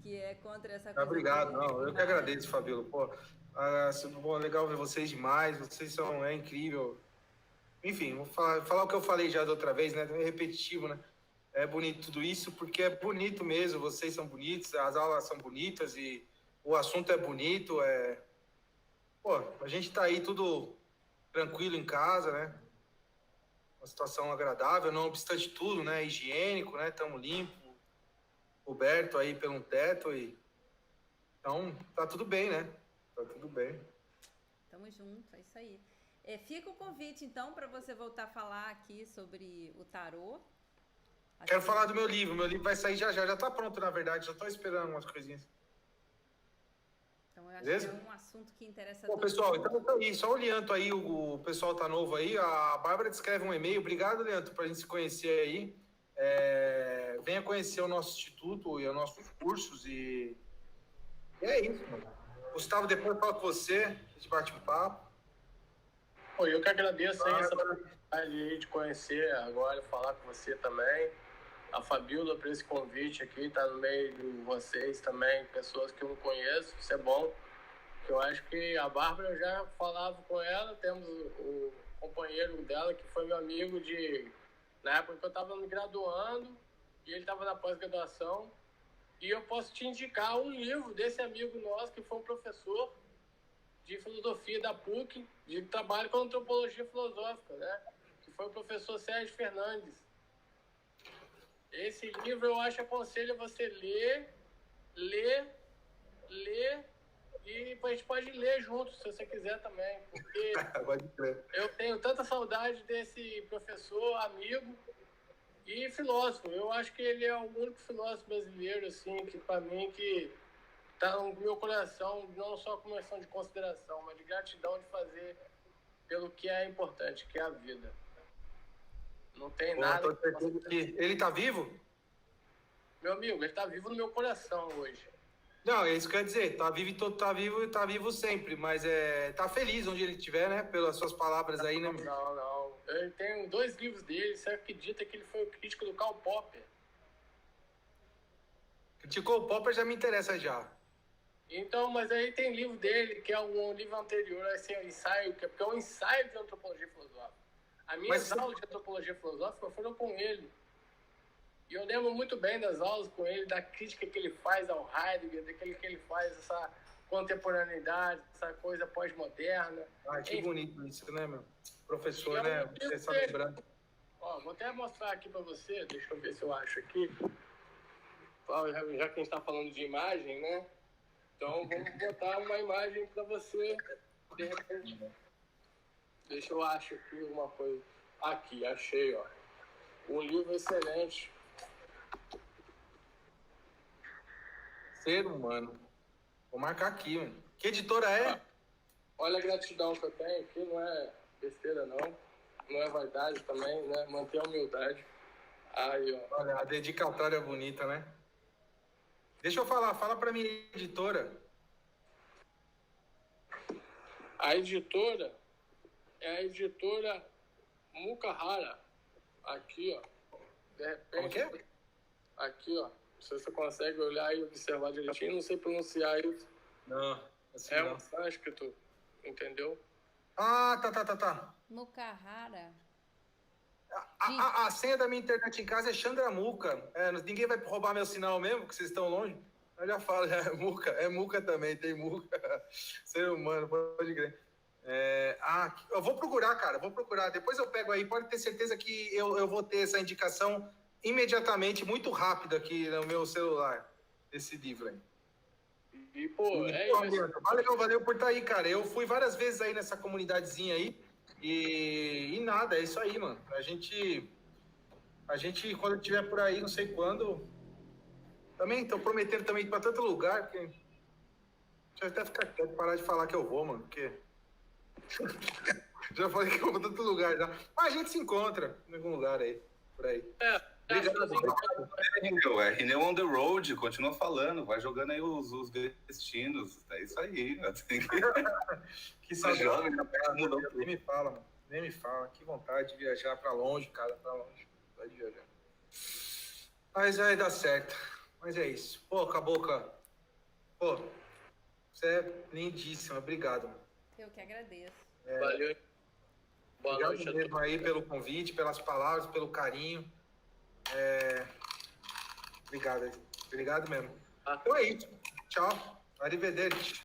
Que é contra essa coisa. Obrigado, não. Eu que agradeço, Fabiola. Pô, legal ver vocês demais. Vocês são incrível. Enfim, vou falar o que eu falei já da outra vez, né? É repetitivo, né? É bonito tudo isso, porque é bonito mesmo. Vocês são bonitos, as aulas são bonitas e o assunto é bonito. Pô, a gente tá aí tudo tranquilo em casa, né? Uma situação agradável, não obstante tudo, né? Higiênico, né? Estamos limpos, coberto aí pelo teto e... Então, tá tudo bem, né? Tá tudo bem. Tamo junto, é isso aí. Fica o convite, então, para você voltar a falar aqui sobre o tarô. Quero falar do meu livro. Meu livro vai sair já tá pronto, na verdade. Já tô esperando umas coisinhas. Então, eu acho Beleza? que é um assunto que interessa Bom, pessoal, então tá aí. Só o Lianto aí, o pessoal tá novo aí. A Bárbara escreve um e-mail. Obrigado, Lianto, pra gente se conhecer aí. Venha conhecer o nosso instituto e os nossos cursos e é isso, mano. Gustavo, depois eu falo com você, a gente bate um papo. Pô, eu que agradeço aí essa oportunidade de conhecer agora, falar com você também. A Fabiola por esse convite aqui, tá no meio de vocês também, pessoas que eu não conheço, isso é bom. Eu acho que a Bárbara, eu já falava com ela, temos o companheiro dela, que foi meu amigo na época que eu estava me graduando, e ele estava na pós-graduação, E eu posso te indicar um livro desse amigo nosso, que foi um professor de filosofia da PUC, de trabalho com antropologia filosófica, né? Que foi o professor Sérgio Fernandes. Esse livro eu aconselho você ler, e a gente pode ler junto, se você quiser também, porque eu tenho tanta saudade desse professor, amigo e filósofo. Eu acho que ele é o único filósofo brasileiro, assim, que para mim, que tá no meu coração, não só como questão de consideração, mas de gratidão de fazer pelo que é importante, que é a vida. Não tem nada... Ele tá vivo? Meu amigo, ele tá vivo no meu coração hoje. Não, é isso que eu ia dizer. Tá vivo sempre, mas tá feliz onde ele estiver, né? Pelas suas palavras aí, né? Não. Eu tenho 2 livros dele. Você acredita que ele foi o crítico do Karl Popper? Criticou o Popper, já me interessa já. Então, mas aí tem livro dele, que é um livro anterior, assim, um ensaio, porque é um ensaio de antropologia filosófica. As minhas aulas de antropologia filosófica foram com ele. E eu lembro muito bem das aulas com ele, da crítica que ele faz ao Heidegger, daquele que ele faz essa contemporaneidade, essa coisa pós-moderna. Ah, que bonito isso, né, meu? Professor, né? Você sabe lembrar. Ó, vou até mostrar aqui para você, deixa eu ver se eu acho aqui. Já que a gente está falando de imagem, né? Então vamos botar uma imagem para você, de repente. Deixa eu achar aqui uma coisa. Aqui, achei, ó. Um livro excelente. Ser humano. Vou marcar aqui, mano. Que editora é? Olha a gratidão que eu tenho aqui, não é besteira não. Não é vaidade também, né? Manter a humildade. Aí, ó. Olha, a dedicatória bonita, né? Deixa eu falar, fala pra minha editora. A editora é a editora Mukahara. Aqui, ó. De repente, Como que é? Aqui, ó. Se você consegue olhar e observar direitinho, não sei pronunciar isso. Não, assim é não. um sânscrito, entendeu? Ah, tá. Mukahara. A senha da minha internet em casa é Chandramuka. Ninguém vai roubar meu sinal mesmo, porque vocês estão longe. Eu já falo, é Muca também, tem Muca. Ser humano, pode crer. Eu vou procurar, cara, Depois eu pego aí, pode ter certeza que eu vou ter essa indicação imediatamente, muito rápido aqui no meu celular, esse livro aí. E, pô, isso. Valeu por estar aí, cara. Eu fui várias vezes aí nessa comunidadezinha aí e nada, é isso aí, mano. A gente, quando estiver por aí, não sei quando, também tô prometendo também ir pra tanto lugar, porque... Deixa eu até ficar quieto, parar de falar que eu vou, mano, porque... Já falei que eu vou pra tanto lugar já. Mas a gente se encontra em algum lugar aí, por aí. Rineu on the road, continua falando, vai jogando aí os destinos, é isso aí. Que saudade, nem me fala, mano, nem me fala, que vontade de viajar pra longe, cara, pra longe, vontade de viajar. Mas vai dar certo, mas é isso. Pô, Cabocla, pô, você é lindíssima, obrigado, mano. Eu que agradeço. Valeu. Boa Obrigado noite mesmo aí pelo convite, pelas palavras, pelo carinho. Obrigado mesmo. Então é isso. Tchau. Arrivederci.